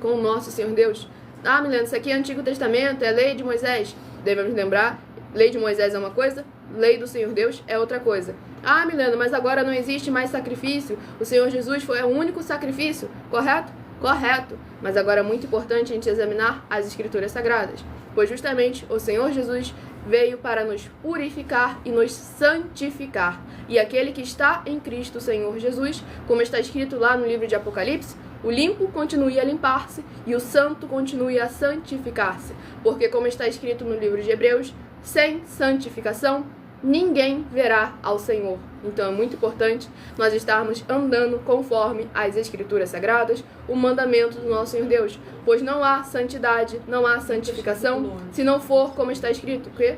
A: com o nosso Senhor Deus. Ah, Milena, isso aqui é Antigo Testamento, é lei de Moisés. Devemos lembrar, lei de Moisés é uma coisa, lei do Senhor Deus é outra coisa. Ah, Milena, mas agora não existe mais sacrifício. O Senhor Jesus foi o único sacrifício, correto? Correto. Mas agora é muito importante a gente examinar as Escrituras Sagradas, pois justamente o Senhor Jesus veio para nos purificar e nos santificar. E aquele que está em Cristo, Senhor Jesus, como está escrito lá no livro de Apocalipse, o limpo continue a limpar-se e o santo continue a santificar-se. Porque, como está escrito no livro de Hebreus, sem santificação ninguém verá ao Senhor. Então é muito importante nós estarmos andando conforme as Escrituras Sagradas, o mandamento do nosso Senhor Deus. Pois não há santidade, não há santificação, se não for como está escrito. O quê?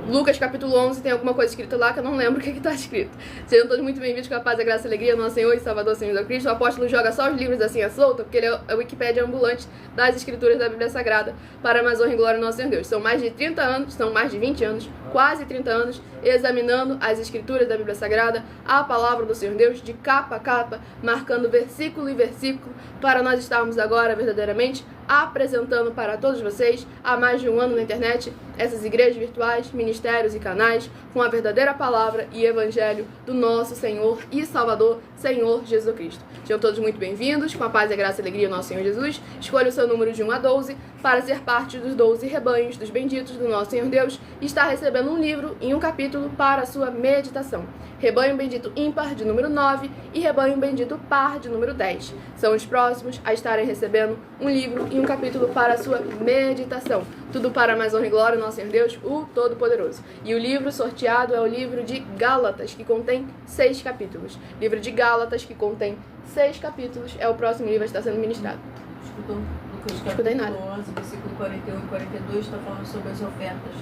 A: Lucas capítulo 11 tem alguma coisa escrita lá que eu não lembro o que está escrito. Sejam todos muito bem-vindos com a paz, a graça e a alegria do nosso Senhor e Salvador Senhor Jesus Cristo. O apóstolo joga só os livros assim à solta, porque ele é a Wikipédia ambulante das Escrituras da Bíblia Sagrada, para mais honra e glória do nosso Senhor Deus. São mais de 30 anos, são mais de 20 anos, quase 30 anos, examinando as Escrituras da Bíblia Sagrada, a palavra do Senhor Deus, de capa a capa, marcando versículo e versículo, para nós estarmos agora verdadeiramente apresentando para todos vocês, há mais de 1 ano na internet, essas igrejas virtuais, ministérios e canais com a verdadeira palavra e evangelho do nosso Senhor e Salvador, Senhor Jesus Cristo. Sejam todos muito bem-vindos, com a paz, a graça e a alegria do nosso Senhor Jesus. Escolha o seu número de 1 a 12 para ser parte dos 12 rebanhos dos benditos do nosso Senhor Deus e estar recebendo um livro e um capítulo para a sua meditação. Rebanho bendito ímpar de número 9 e rebanho bendito par de número 10. São os próximos a estarem recebendo um livro e um capítulo para a sua meditação. Tudo para mais honra e glória do nosso Senhor Deus, o Todo-Poderoso. E o livro sorteado é o livro de Gálatas, que contém 6 capítulos. Livro de Gálatas, que contém 6 capítulos, é o próximo livro a estar sendo ministrado.
B: Escutou, Lucas,
A: Escutei nada.
B: 11, versículo 41 e 42, está falando sobre as ofertas.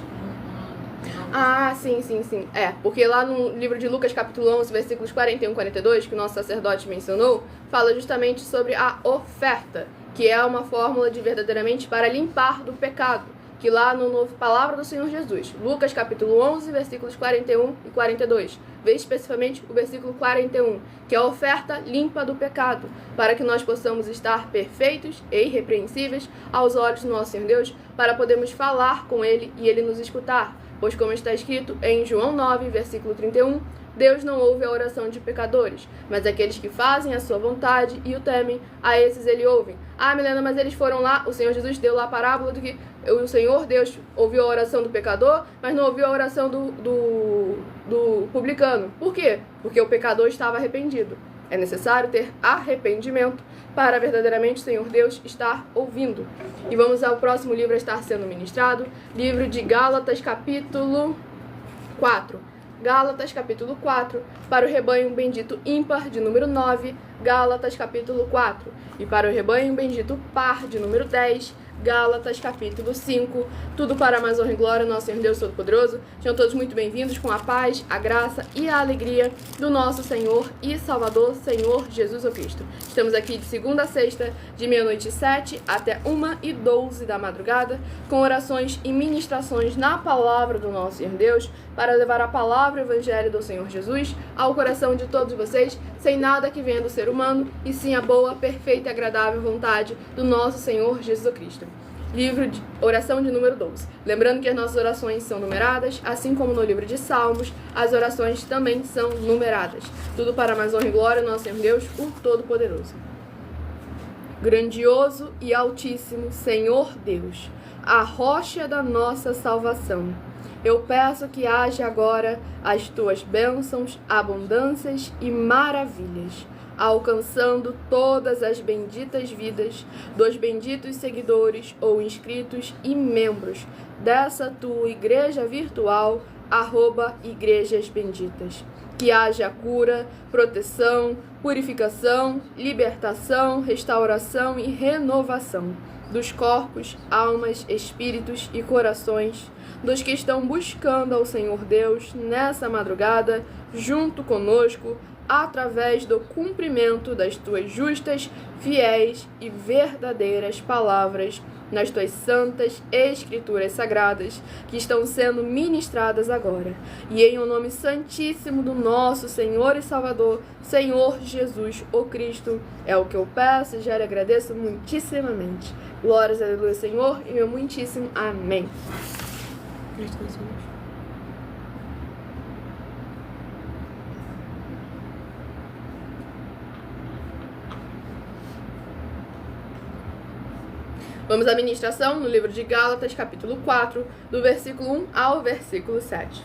A: Ah, sim. Porque lá no livro de Lucas, capítulo 11, versículos 41 e 42, que o nosso sacerdote mencionou, fala justamente sobre a oferta, que é uma fórmula de verdadeiramente para limpar do pecado, que lá no novo Palavra do Senhor Jesus, Lucas, capítulo 11, versículos 41 e 42, vê especificamente o versículo 41, que é a oferta limpa do pecado, para que nós possamos estar perfeitos e irrepreensíveis aos olhos do nosso Senhor Deus, para podermos falar com Ele e Ele nos escutar. Pois como está escrito em João 9, versículo 31, Deus não ouve a oração de pecadores, mas aqueles que fazem a sua vontade e o temem, a esses ele ouve. Ah, Milena, mas eles foram lá, o Senhor Jesus deu lá a parábola do que o Senhor Deus ouviu a oração do pecador, mas não ouviu a oração do publicano. Por quê? Porque o pecador estava arrependido. É necessário ter arrependimento para verdadeiramente o Senhor Deus estar ouvindo. E vamos ao próximo livro a estar sendo ministrado, livro de Gálatas, capítulo 4. Gálatas, capítulo 4, para o rebanho bendito ímpar, de número 9, Gálatas, capítulo 4. E para o rebanho bendito par, de número 10, Gálatas, capítulo 5, tudo para a mais honra e glória, nosso Senhor Deus Todo-Poderoso. Sejam todos muito bem-vindos com a paz, a graça e a alegria do nosso Senhor e Salvador, Senhor Jesus Cristo. Estamos aqui de segunda a sexta, de 00h07 até 1h12 da madrugada, com orações e ministrações na palavra do nosso Senhor Deus, para levar a palavra e o evangelho do Senhor Jesus ao coração de todos vocês, sem nada que venha do ser humano, e sim a boa, perfeita e agradável vontade do nosso Senhor Jesus Cristo. Livro de oração de número 12. Lembrando que as nossas orações são numeradas, assim como no livro de Salmos, as orações também são numeradas. Tudo para mais honra e glória, nosso Senhor Deus, o Todo-Poderoso. Grandioso e altíssimo Senhor Deus, a rocha da nossa salvação, eu peço que haja agora as tuas bênçãos, abundâncias e maravilhas, alcançando todas as benditas vidas dos benditos seguidores ou inscritos e membros dessa tua igreja virtual, @igrejas benditas. Que haja cura, proteção, purificação, libertação, restauração e renovação dos corpos, almas, espíritos e corações dos que estão buscando ao Senhor Deus nessa madrugada, junto conosco, através do cumprimento das tuas justas, fiéis e verdadeiras palavras nas tuas santas escrituras sagradas que estão sendo ministradas agora. E em o nome santíssimo do nosso Senhor e Salvador, Senhor Jesus, o Cristo, é o que eu peço e já lhe agradeço muitíssimamente. Glórias, aleluia, Senhor, e meu muitíssimo amém. Vamos à ministração no livro de Gálatas, capítulo 4, do versículo 1 ao versículo 7.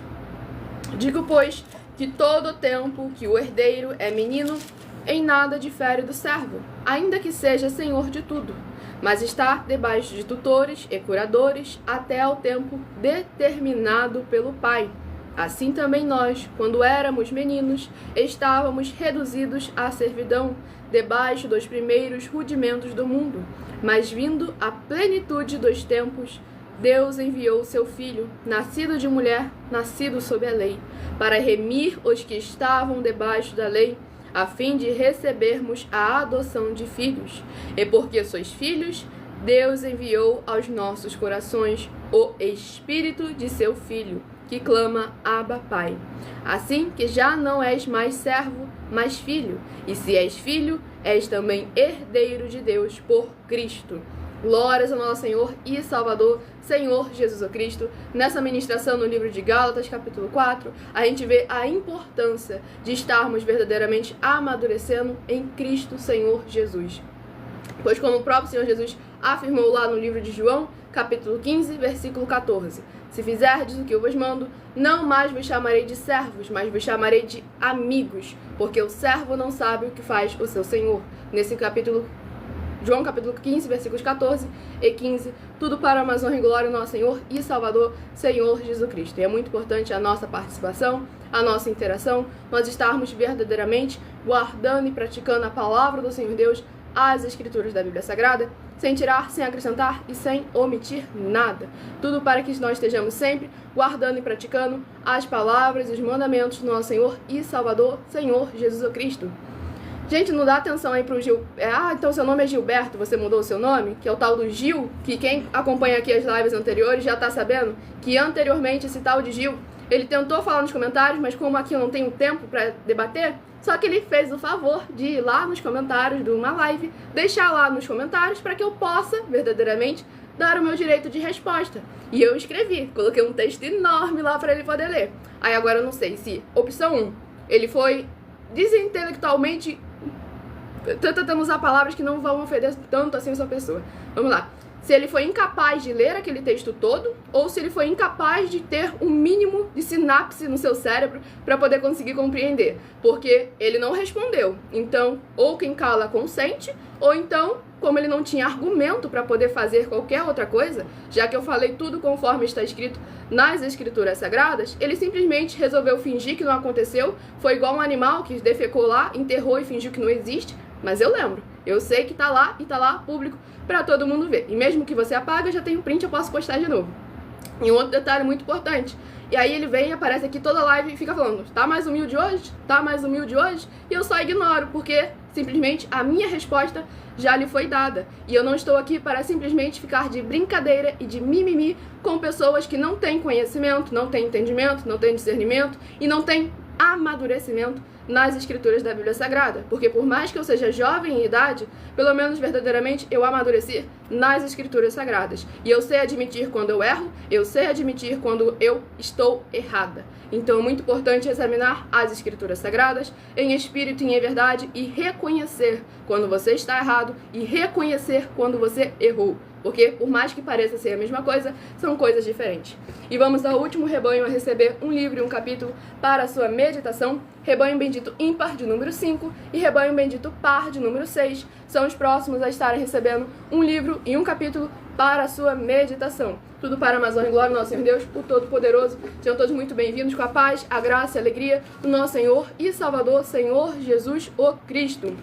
A: Digo, pois, que todo o tempo que o herdeiro é menino, em nada difere do servo, ainda que seja senhor de tudo, mas está debaixo de tutores e curadores até ao tempo determinado pelo Pai. Assim também nós, quando éramos meninos, estávamos reduzidos à servidão, debaixo dos primeiros rudimentos do mundo. Mas vindo a plenitude dos tempos, Deus enviou seu Filho, nascido de mulher, nascido sob a lei, para remir os que estavam debaixo da lei, a fim de recebermos a adoção de filhos. E porque sois filhos, Deus enviou aos nossos corações o Espírito de seu Filho, que clama, Abba, Pai. Assim que já não és mais servo, mas filho. E se és filho, és também herdeiro de Deus por Cristo. Glórias ao nosso Senhor e Salvador, Senhor Jesus Cristo. Nessa ministração no livro de Gálatas, capítulo 4, a gente vê a importância de estarmos verdadeiramente amadurecendo em Cristo Senhor Jesus. Pois como o próprio Senhor Jesus afirmou lá no livro de João, capítulo 15, versículo 14, se fizerdes o que eu vos mando, não mais vos chamarei de servos, mas vos chamarei de amigos, porque o servo não sabe o que faz o seu Senhor. Nesse capítulo João capítulo 15, versículos 14 e 15, tudo para a mais honra e glória do nosso Senhor e Salvador, Senhor Jesus Cristo. E é muito importante a nossa participação, a nossa interação, nós estarmos verdadeiramente guardando e praticando a palavra do Senhor Deus, as Escrituras da Bíblia Sagrada, sem tirar, sem acrescentar e sem omitir nada. Tudo para que nós estejamos sempre guardando e praticando as palavras e os mandamentos do nosso Senhor e Salvador, Senhor Jesus Cristo. Gente, não dá atenção aí pro Gil. Então seu nome é Gilberto, você mudou o seu nome? Que é o tal do Gil, que quem acompanha aqui as lives anteriores já tá sabendo que anteriormente esse tal de Gil, ele tentou falar nos comentários, mas como aqui eu não tenho tempo pra debater, só que ele fez o favor de ir lá nos comentários de uma live, deixar lá nos comentários para que eu possa, verdadeiramente, dar o meu direito de resposta. E eu escrevi, coloquei um texto enorme lá para ele poder ler. Aí agora eu não sei se, opção 1, ele foi desintelectualmente tentando usar palavras que não vão ofender tanto assim a sua pessoa. Vamos lá. Se ele foi incapaz de ler aquele texto todo, ou se ele foi incapaz de ter um mínimo de sinapse no seu cérebro para poder conseguir compreender. Porque ele não respondeu. Então, ou quem cala consente, ou então, como ele não tinha argumento para poder fazer qualquer outra coisa, já que eu falei tudo conforme está escrito nas Escrituras Sagradas, ele simplesmente resolveu fingir que não aconteceu, foi igual um animal que defecou lá, enterrou e fingiu que não existe. Mas eu lembro, eu sei que tá lá e tá lá público pra todo mundo ver. E mesmo que você apague, eu já tenho print, eu posso postar de novo. E um outro detalhe muito importante. E aí ele vem e aparece aqui toda live e fica falando, tá mais humilde hoje? Tá mais humilde hoje? E eu só ignoro, porque simplesmente a minha resposta já lhe foi dada. E eu não estou aqui para simplesmente ficar de brincadeira e de mimimi com pessoas que não têm conhecimento, não têm entendimento, não têm discernimento e não têm amadurecimento nas Escrituras da Bíblia Sagrada, porque por mais que eu seja jovem em idade, pelo menos verdadeiramente eu amadureci nas Escrituras Sagradas, e eu sei admitir quando eu erro, eu sei admitir quando eu estou errada. Então é muito importante examinar as Escrituras Sagradas em espírito e em verdade e reconhecer quando você está errado e reconhecer quando você errou. Porque, por mais que pareça ser a mesma coisa, são coisas diferentes. E vamos ao último rebanho a receber um livro e um capítulo para a sua meditação. Rebanho bendito ímpar de número 5 e rebanho bendito par de número 6 são os próximos a estarem recebendo um livro e um capítulo para a sua meditação. Tudo para a mais honra e glória do nosso Senhor Deus, o Todo-Poderoso. Sejam todos muito bem-vindos com a paz, a graça e a alegria do nosso Senhor e Salvador, Senhor Jesus o Cristo.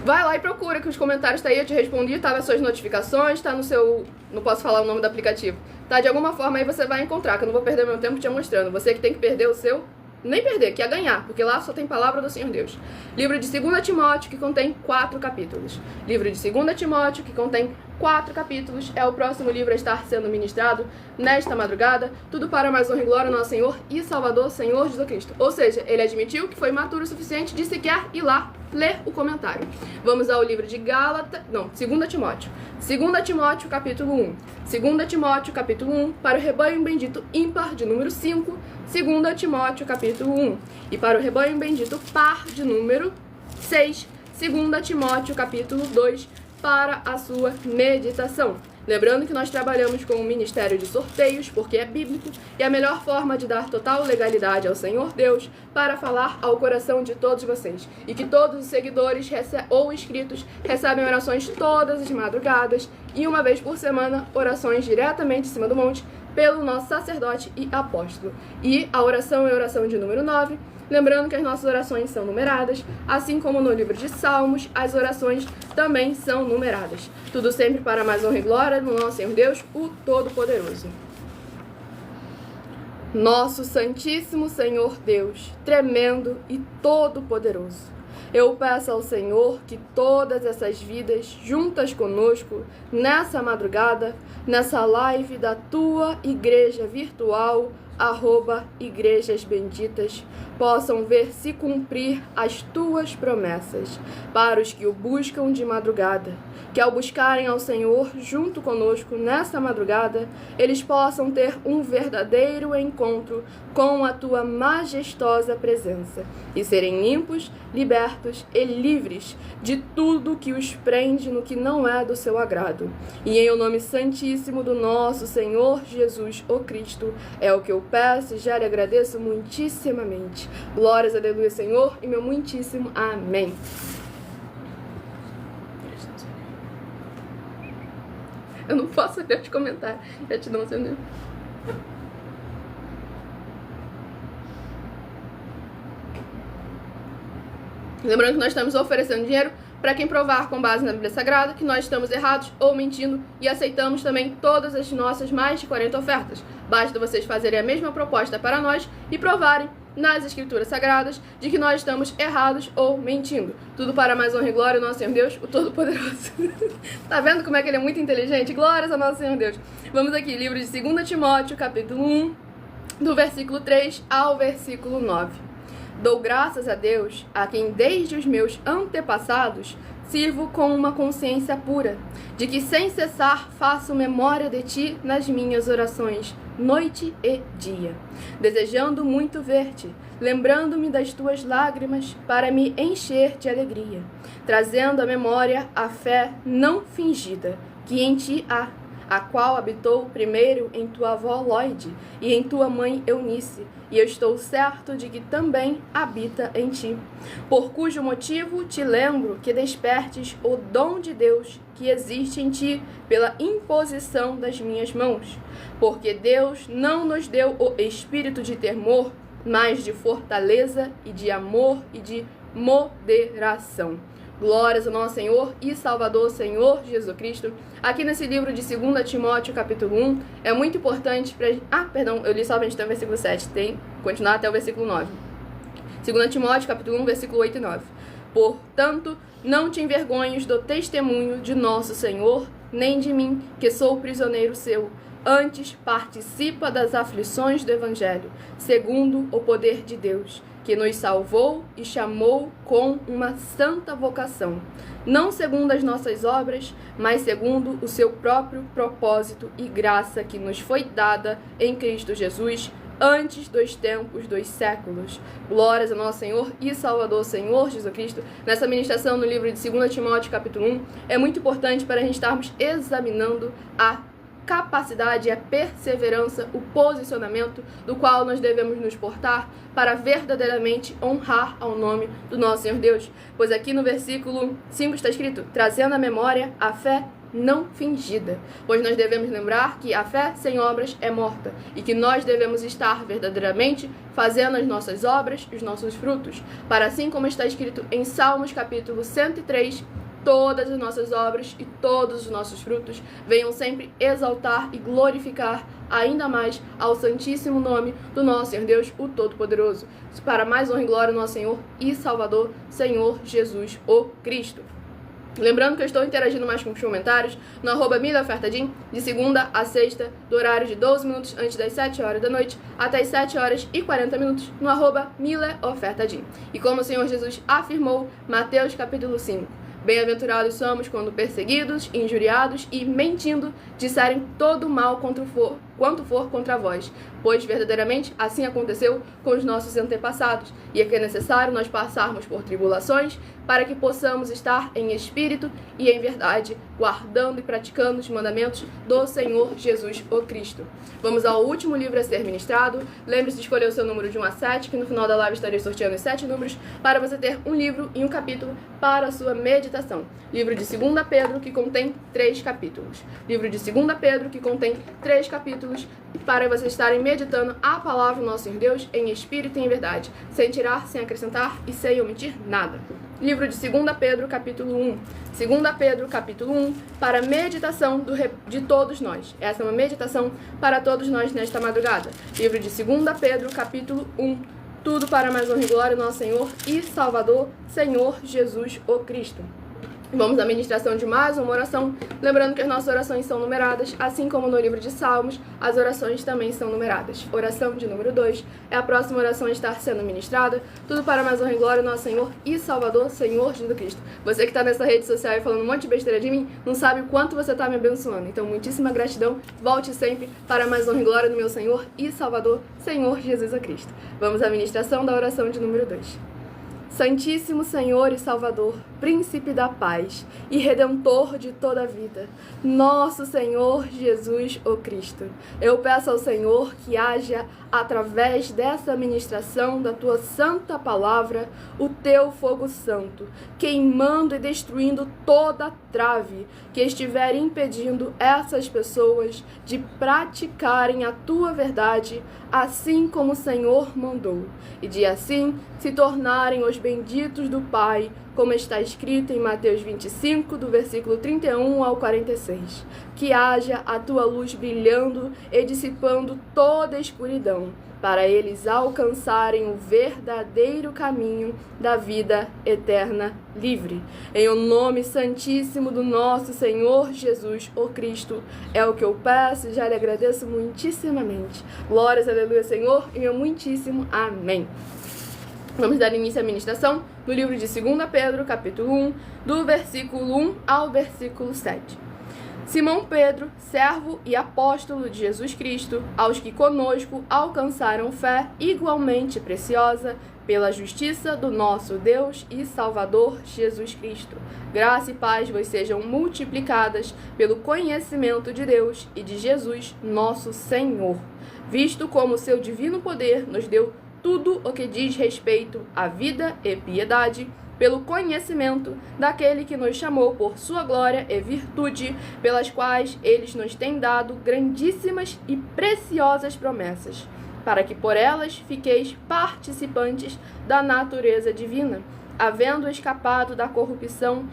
A: Vai lá e procura, que os comentários tá aí, eu te respondi, tá nas suas notificações, tá no seu... Não posso falar o nome do aplicativo. Tá, de alguma forma aí você vai encontrar, que eu não vou perder meu tempo te mostrando. Você que tem que perder o seu... Nem perder, que é ganhar, porque lá só tem palavra do Senhor Deus. Livro de 2 Timóteo, que contém 4 capítulos. Livro de 2 Timóteo, que contém 4 capítulos. É o próximo livro a estar sendo ministrado nesta madrugada. Tudo para mais honra e glória ao nosso Senhor e Salvador, Senhor Jesus Cristo. Ou seja, ele admitiu que foi maturo o suficiente de sequer ir lá ler o comentário. Vamos ao livro de Gálatas... Não, 2 Timóteo. 2 Timóteo, capítulo 1. 2 Timóteo, capítulo 1, para o rebanho bendito ímpar de número 5. 2 Timóteo, capítulo 1. E para o rebanho bendito par de número 6. 2 Timóteo, capítulo 2, para a sua meditação. Lembrando que nós trabalhamos com o ministério de sorteios, porque é bíblico, e a melhor forma de dar total legalidade ao Senhor Deus para falar ao coração de todos vocês. E que todos os seguidores ou inscritos recebem orações todas as madrugadas e uma vez por semana, orações diretamente em cima do monte pelo nosso sacerdote e apóstolo. E a oração é a oração de número 9. Lembrando que as nossas orações são numeradas, assim como no livro de Salmos, as orações também são numeradas. Tudo sempre para a mais honra e glória do nosso Senhor Deus, o Todo-Poderoso. Nosso Santíssimo Senhor Deus, tremendo e todo-poderoso, eu peço ao Senhor que todas essas vidas juntas conosco, nessa madrugada, nessa live da Tua Igreja Virtual, Igrejas Benditas, possam ver se cumprir as tuas promessas, para os que o buscam de madrugada, que ao buscarem ao Senhor junto conosco nesta madrugada, eles possam ter um verdadeiro encontro com a tua majestosa presença e serem limpos, libertos e livres de tudo que os prende no que não é do seu agrado. E em o nome santíssimo do nosso Senhor Jesus, o Cristo, é o que eu peço e já lhe agradeço muitíssimamente. Glórias, aleluia, Senhor, e meu muitíssimo amém. Eu não posso ler os comentários. Gratidão, Senhor. Lembrando que nós estamos oferecendo dinheiro para quem provar com base na Bíblia Sagrada que nós estamos errados ou mentindo, e aceitamos também todas as nossas mais de 40 ofertas. Basta vocês fazerem a mesma proposta para nós e provarem nas Escrituras Sagradas de que nós estamos errados ou mentindo. Tudo para mais honra e glória ao nosso Senhor Deus, o Todo-Poderoso. Tá vendo como é que ele é muito inteligente? Glórias ao nosso Senhor Deus. Vamos aqui, livro de 2 Timóteo, capítulo 1, do versículo 3 ao versículo 9. Dou graças a Deus, a quem desde os meus antepassados sirvo com uma consciência pura, de que sem cessar faço memória de ti nas minhas orações, noite e dia, desejando muito ver-te, lembrando-me das tuas lágrimas para me encher de alegria, trazendo à memória a fé não fingida que em ti há, a qual habitou primeiro em tua avó Lóide e em tua mãe Eunice, e eu estou certo de que também habita em ti, por cujo motivo te lembro que despertes o dom de Deus que existe em ti pela imposição das minhas mãos, porque Deus não nos deu o espírito de temor, mas de fortaleza e de amor e de moderação. Glórias ao nosso Senhor e Salvador, Senhor Jesus Cristo. Aqui nesse livro de 2 Timóteo, capítulo 1, é muito importante para... eu li somente até o versículo 7, tem que continuar até o versículo 9. 2 Timóteo, capítulo 1, versículo 8 e 9. Portanto, não te envergonhes do testemunho de nosso Senhor, nem de mim, que sou prisioneiro seu. Antes, participa das aflições do Evangelho, segundo o poder de Deus, que nos salvou e chamou com uma santa vocação, não segundo as nossas obras, mas segundo o seu próprio propósito e graça que nos foi dada em Cristo Jesus, antes dos tempos dos séculos. Glórias ao nosso Senhor e Salvador, Senhor Jesus Cristo. Nessa ministração no livro de 2 Timóteo, capítulo 1, é muito importante para a gente estarmos examinando a capacidade, a perseverança, o posicionamento do qual nós devemos nos portar para verdadeiramente honrar ao nome do nosso Senhor Deus. Pois aqui no versículo 5 está escrito, trazendo à memória a fé não fingida, pois nós devemos lembrar que a fé sem obras é morta e que nós devemos estar verdadeiramente fazendo as nossas obras e os nossos frutos, para assim como está escrito em Salmos capítulo 103, todas as nossas obras e todos os nossos frutos venham sempre exaltar e glorificar ainda mais ao santíssimo nome do nosso Senhor Deus, o Todo-Poderoso, para mais honra e glória ao nosso Senhor e Salvador, Senhor Jesus, o Cristo. Lembrando que eu estou interagindo mais com os comentários no @mileofertadim, de segunda a sexta, do horário de 12 minutos antes das 7 horas da noite, até as 7 horas e 40 minutos, no @mileofertadim. E como o Senhor Jesus afirmou, Mateus capítulo 5, bem-aventurados somos quando perseguidos, injuriados e, mentindo, disserem todo mal quanto for contra vós, pois verdadeiramente assim aconteceu com os nossos antepassados, e é que é necessário nós passarmos por tribulações para que possamos estar em espírito e em verdade, guardando e praticando os mandamentos do Senhor Jesus o Cristo. Vamos ao último livro a ser ministrado. Lembre-se de escolher o seu número de 1 a 7, que no final da live estarei sorteando os 7 números, para você ter um livro e um capítulo para a sua meditação. Livro de 2 Pedro, que contém 3 capítulos. Livro de 2 Pedro, que contém 3 capítulos, para vocês estarem meditando a palavra do nosso Senhor Deus em espírito e em verdade, sem tirar, sem acrescentar e sem omitir nada. Livro de 2 Pedro, capítulo 1. 2 Pedro, capítulo 1, para meditação de todos nós. Essa é uma meditação para todos nós nesta madrugada. Livro de 2 Pedro, capítulo 1. Tudo para mais honra e glória do nosso Senhor e Salvador, Senhor Jesus o Cristo. Vamos à ministração de mais uma oração, lembrando que as nossas orações são numeradas, assim como no livro de Salmos, as orações também são numeradas. Oração de número 2 é a próxima oração a estar sendo ministrada, tudo para mais honra e glória, nosso Senhor e Salvador, Senhor Jesus Cristo. Você que está nessa rede social e falando um monte de besteira de mim, não sabe o quanto você está me abençoando. Então, muitíssima gratidão, volte sempre para mais honra e glória do meu Senhor e Salvador, Senhor Jesus Cristo. Vamos à ministração da oração de número 2. Santíssimo Senhor e Salvador, Príncipe da paz e Redentor de toda a vida, nosso Senhor Jesus o Cristo, eu peço ao Senhor que haja, através dessa ministração da Tua santa palavra, o Teu fogo santo, queimando e destruindo toda trave que estiver impedindo essas pessoas de praticarem a Tua verdade, assim como o Senhor mandou, e de assim se tornarem os benditos do Pai, como está escrito em Mateus 25, do versículo 31 ao 46. Que haja a Tua luz brilhando e dissipando toda a escuridão, para eles alcançarem o verdadeiro caminho da vida eterna livre. Em o nome santíssimo do nosso Senhor Jesus, o Cristo, é o que eu peço e já lhe agradeço muitíssimamente. Glórias, aleluia, Senhor, e meu muitíssimo amém. Vamos dar início à ministração do livro de 2 Pedro, capítulo 1, do versículo 1 ao versículo 7. Simão Pedro, servo e apóstolo de Jesus Cristo, aos que conosco alcançaram fé igualmente preciosa, pela justiça do nosso Deus e Salvador Jesus Cristo. Graça e paz vos sejam multiplicadas pelo conhecimento de Deus e de Jesus, nosso Senhor, visto como seu divino poder nos deu tudo o que diz respeito à vida e piedade, pelo conhecimento daquele que nos chamou por sua glória e virtude, pelas quais eles nos têm dado grandíssimas e preciosas promessas, para que por elas fiqueis participantes da natureza divina, havendo escapado da corrupção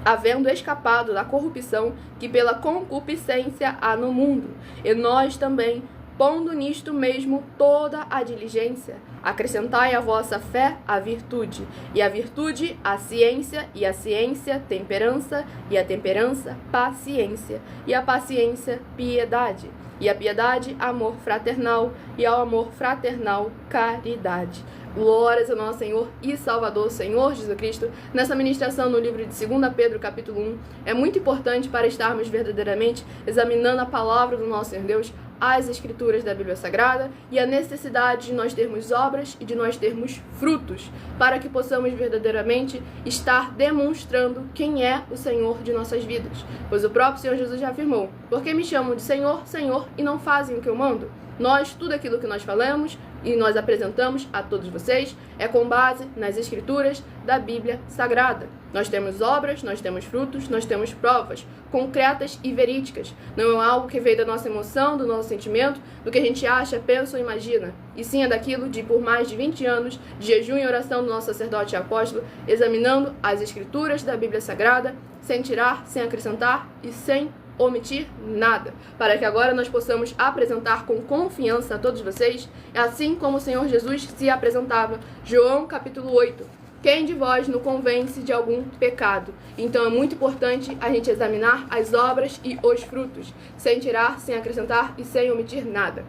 A: havendo escapado da corrupção que pela concupiscência há no mundo, e nós também, pondo nisto mesmo toda a diligência, acrescentai à vossa fé a virtude, e a virtude a ciência, e a ciência temperança, e a temperança paciência, e a paciência piedade, e a piedade amor fraternal, e ao amor fraternal caridade. Glórias ao nosso Senhor e Salvador, Senhor Jesus Cristo. Nessa ministração no livro de 2 Pedro, capítulo 1, é muito importante para estarmos verdadeiramente examinando a palavra do nosso Senhor Deus, as Escrituras da Bíblia Sagrada e a necessidade de nós termos obras e de nós termos frutos, para que possamos verdadeiramente estar demonstrando quem é o Senhor de nossas vidas. Pois o próprio Senhor Jesus já afirmou: porque me chamam de Senhor, Senhor, e não fazem o que eu mando? Nós, tudo aquilo que nós falamos e nós apresentamos a todos vocês é com base nas Escrituras da Bíblia Sagrada. Nós temos obras, nós temos frutos, nós temos provas concretas e verídicas. Não é algo que veio da nossa emoção, do nosso sentimento, do que a gente acha, pensa ou imagina. E sim é daquilo de por mais de 20 anos de jejum e oração do nosso sacerdote e apóstolo, examinando as Escrituras da Bíblia Sagrada, sem tirar, sem acrescentar e sem omitir nada, para que agora nós possamos apresentar com confiança a todos vocês, assim como o Senhor Jesus se apresentava. João capítulo 8. Quem de vós não convence de algum pecado? Então é muito importante a gente examinar as obras e os frutos, sem tirar, sem acrescentar e sem omitir nada.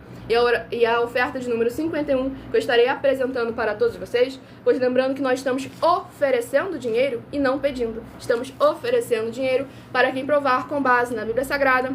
A: E a oferta de número 51, que eu estarei apresentando para todos vocês, pois lembrando que nós estamos oferecendo dinheiro e não pedindo. Estamos oferecendo dinheiro para quem provar com base na Bíblia Sagrada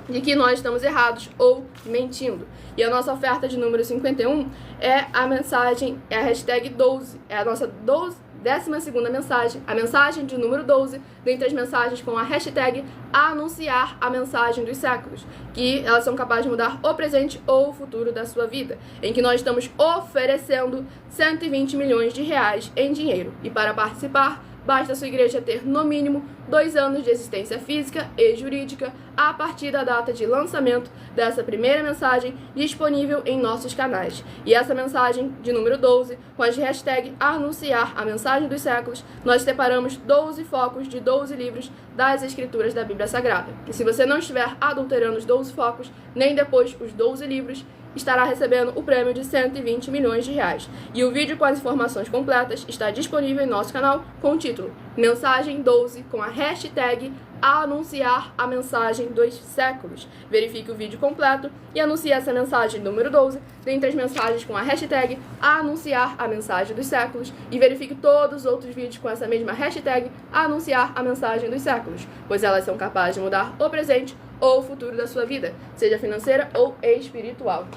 A: de que nós estamos errados ou mentindo. E a nossa oferta de número 51 é a mensagem, é a hashtag 12, é a nossa 12ª mensagem, a mensagem de número 12, dentre as mensagens com a hashtag anunciar a mensagem dos séculos, que elas são capazes de mudar o presente ou o futuro da sua vida, em que nós estamos oferecendo 120 milhões de reais em dinheiro. E para participar, basta a sua igreja ter, no mínimo, 2 anos de existência física e jurídica a partir da data de lançamento dessa primeira mensagem disponível em nossos canais. E essa mensagem de número 12, com as hashtag anunciar a mensagem dos séculos, nós separamos 12 focos de 12 livros das Escrituras da Bíblia Sagrada. E se você não estiver adulterando os 12 focos, nem depois os 12 livros, estará recebendo o prêmio de 120 milhões de reais. E o vídeo com as informações completas está disponível em nosso canal com o título Mensagem 12 com a hashtag Anunciar a Mensagem dos Séculos. Verifique o vídeo completo e anuncie essa mensagem número 12 dentre as mensagens com a hashtag Anunciar a Mensagem dos Séculos e verifique todos os outros vídeos com essa mesma hashtag Anunciar a Mensagem dos Séculos, pois elas são capazes de mudar o presente ou o futuro da sua vida, seja financeira ou espiritual.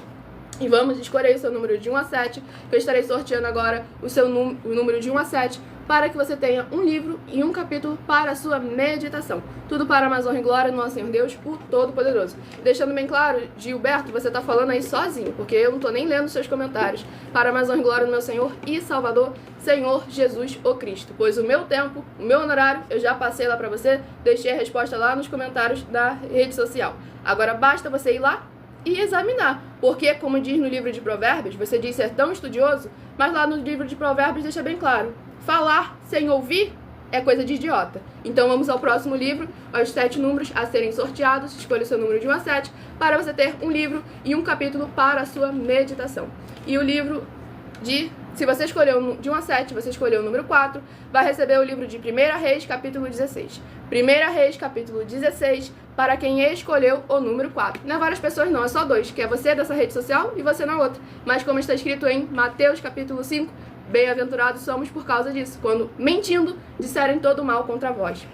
A: E vamos escolher o seu número de 1 a 7, que eu estarei sorteando agora o número de 1 a 7, para que você tenha um livro e um capítulo para a sua meditação. Tudo para a mais honra e glória do nosso Senhor Deus, o Todo-Poderoso. Deixando bem claro, Gilberto, você está falando aí sozinho, porque eu não estou nem lendo seus comentários. Para a mais honra e glória do meu Senhor e Salvador, Senhor Jesus o Cristo. Pois o meu tempo, o meu honorário, eu já passei lá para você, deixei a resposta lá nos comentários da rede social. Agora basta você ir lá e examinar, porque, como diz no livro de Provérbios, você diz ser tão estudioso, mas lá no livro de Provérbios deixa bem claro, falar sem ouvir é coisa de idiota. Então vamos ao próximo livro, aos 7 números a serem sorteados, escolha o seu número de 1 a 7, para você ter um livro e um capítulo para a sua meditação. E o livro se você escolheu de 1 a 7, você escolheu o número 4, vai receber o livro de 1 Reis, capítulo 16. 1 Reis, capítulo 16, para quem escolheu o número 4. Não é várias pessoas não, é só 2, que é você dessa rede social e você na outra. Mas como está escrito em Mateus, capítulo 5, bem-aventurados somos por causa disso, quando, mentindo, disserem todo mal contra vós.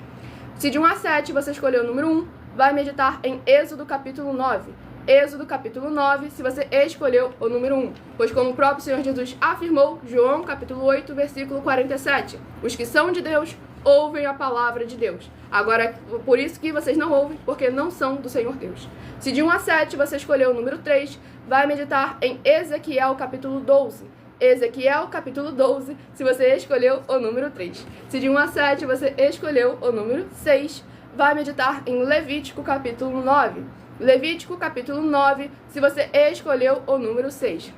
A: Se de 1 a 7 você escolheu o número 1, vai meditar em Êxodo, capítulo 9. Êxodo capítulo 9, se você escolheu o número 1. Pois como o próprio Senhor Jesus afirmou, João capítulo 8, versículo 47, os que são de Deus ouvem a palavra de Deus. Agora, por isso que vocês não ouvem, porque não são do Senhor Deus. Se de 1 a 7 você escolheu o número 3, vai meditar em Ezequiel capítulo 12. Ezequiel capítulo 12, se você escolheu o número 3. Se de 1 a 7 você escolheu o número 6, vai meditar em Levítico capítulo 9. Levítico capítulo 9, se você escolheu o número 6.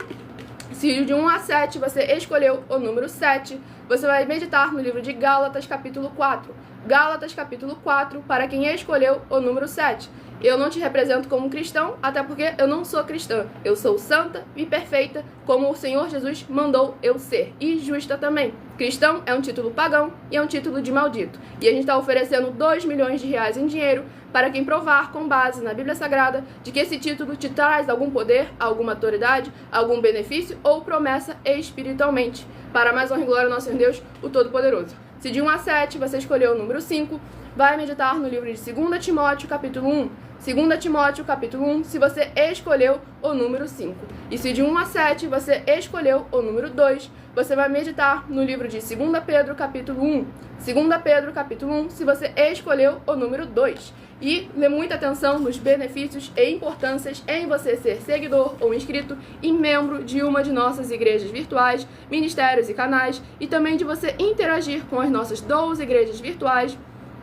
A: Se de 1 a 7 você escolheu o número 7, você vai meditar no livro de Gálatas capítulo 4. Gálatas capítulo 4, para quem escolheu o número 7. Eu não te represento como um cristão, até porque eu não sou cristã. Eu sou santa e perfeita, como o Senhor Jesus mandou eu ser. E justa também. Cristão é um título pagão e é um título de maldito. E a gente está oferecendo 2 milhões de reais em dinheiro para quem provar, com base na Bíblia Sagrada, de que esse título te traz algum poder, alguma autoridade, algum benefício ou promessa espiritualmente. Para mais honra e glória ao nosso Senhor Deus, o Todo-Poderoso. Se de 1 a 7 você escolheu o número 5, vai meditar no livro de 2 Timóteo, capítulo 1. 2 Timóteo, capítulo 1, se você escolheu o número 5. E se de 1 a 7 você escolheu o número 2, você vai meditar no livro de 2 Pedro, capítulo 1. 2 Pedro, capítulo 1, se você escolheu o número 2. E dê muita atenção nos benefícios e importâncias em você ser seguidor ou inscrito e membro de uma de nossas igrejas virtuais, ministérios e canais, e também de você interagir com as nossas 12 igrejas virtuais,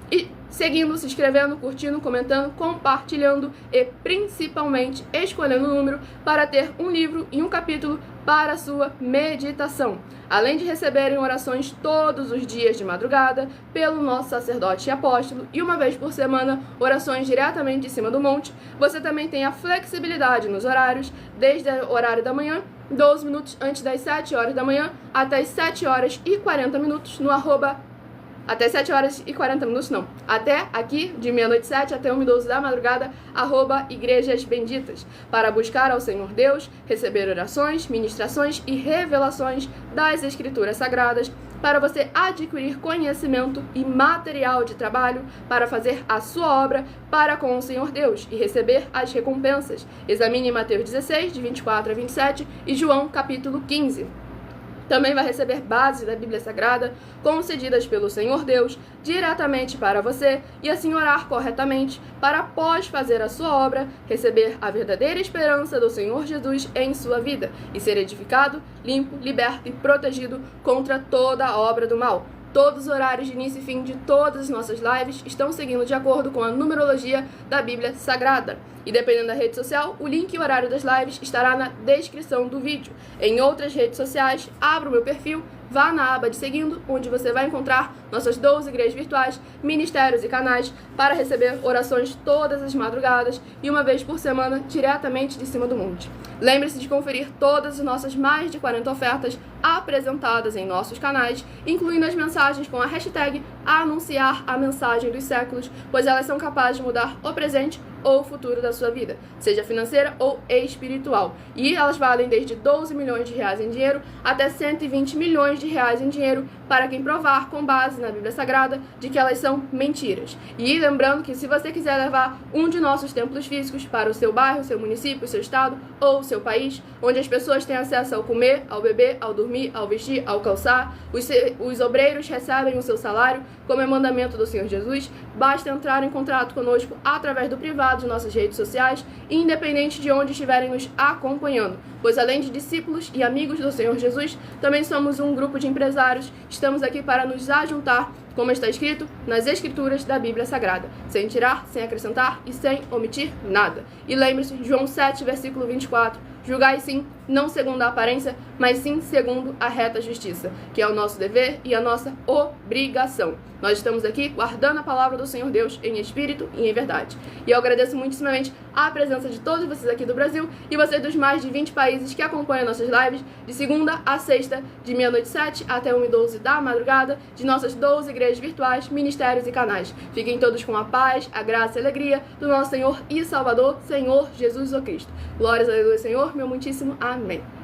A: e seguindo, se inscrevendo, curtindo, comentando, compartilhando e principalmente escolhendo o número para ter um livro e um capítulo para a sua meditação. Além de receberem orações todos os dias de madrugada pelo nosso sacerdote e apóstolo e uma vez por semana orações diretamente de cima do monte, você também tem a flexibilidade nos horários, desde o horário da manhã, 12 minutos antes das 7 horas da manhã, até as 7 horas e 40 minutos no até 7 horas e 40 minutos, não. Até aqui, de meia-noite 7 até 1h12 da madrugada, @Igrejas Benditas, para buscar ao Senhor Deus, receber orações, ministrações e revelações das Escrituras Sagradas, para você adquirir conhecimento e material de trabalho para fazer a sua obra para com o Senhor Deus e receber as recompensas. Examine Mateus 16, de 24 a 27 e João, capítulo 15. Também vai receber bases da Bíblia Sagrada, concedidas pelo Senhor Deus, diretamente para você, e assim orar corretamente, para após fazer a sua obra, receber a verdadeira esperança do Senhor Jesus em sua vida, e ser edificado, limpo, liberto e protegido contra toda a obra do mal. Todos os horários de início e fim de todas as nossas lives estão seguindo de acordo com a numerologia da Bíblia Sagrada. E dependendo da rede social, o link e o horário das lives estará na descrição do vídeo. Em outras redes sociais, abra o meu perfil, vá na aba de seguindo, onde você vai encontrar nossas 12 igrejas virtuais, ministérios e canais para receber orações todas as madrugadas e uma vez por semana diretamente de cima do monte. Lembre-se de conferir todas as nossas mais de 40 ofertas apresentadas em nossos canais, incluindo as mensagens com a hashtag anunciar a mensagem dos séculos, pois elas são capazes de mudar o presente ou o futuro da sua vida, seja financeira ou espiritual. E elas valem desde 12 milhões de reais em dinheiro até 120 milhões de reais em dinheiro para quem provar com base na Bíblia Sagrada de que elas são mentiras. E lembrando que se você quiser levar um de nossos templos físicos para o seu bairro, seu município, seu estado ou seu país, onde as pessoas têm acesso ao comer, ao beber, ao dormir, ao vestir, ao calçar, os obreiros recebem o seu salário, como é mandamento do Senhor Jesus, basta entrar em contato conosco através do privado de nossas redes sociais, independente de onde estiverem nos acompanhando, pois além de discípulos e amigos do Senhor Jesus, também somos um grupo de empresários, estamos aqui para nos ajuntar, como está escrito nas Escrituras da Bíblia Sagrada, sem tirar, sem acrescentar e sem omitir nada. E lembre-se, João 7, versículo 24, julgai sim, não segundo a aparência, mas sim segundo a reta justiça, que é o nosso dever e a nossa obrigação. Nós estamos aqui guardando a palavra do Senhor Deus em espírito e em verdade. E eu agradeço muitíssimamente a presença de todos vocês aqui do Brasil e vocês dos mais de 20 países que acompanham nossas lives de segunda a sexta, de meia-noite 7 até 1h12 da madrugada, de nossas 12 igrejas virtuais, ministérios e canais. Fiquem todos com a paz, a graça e a alegria do nosso Senhor e Salvador, Senhor Jesus o Cristo. Glórias a Deus, Senhor, meu muitíssimo amém.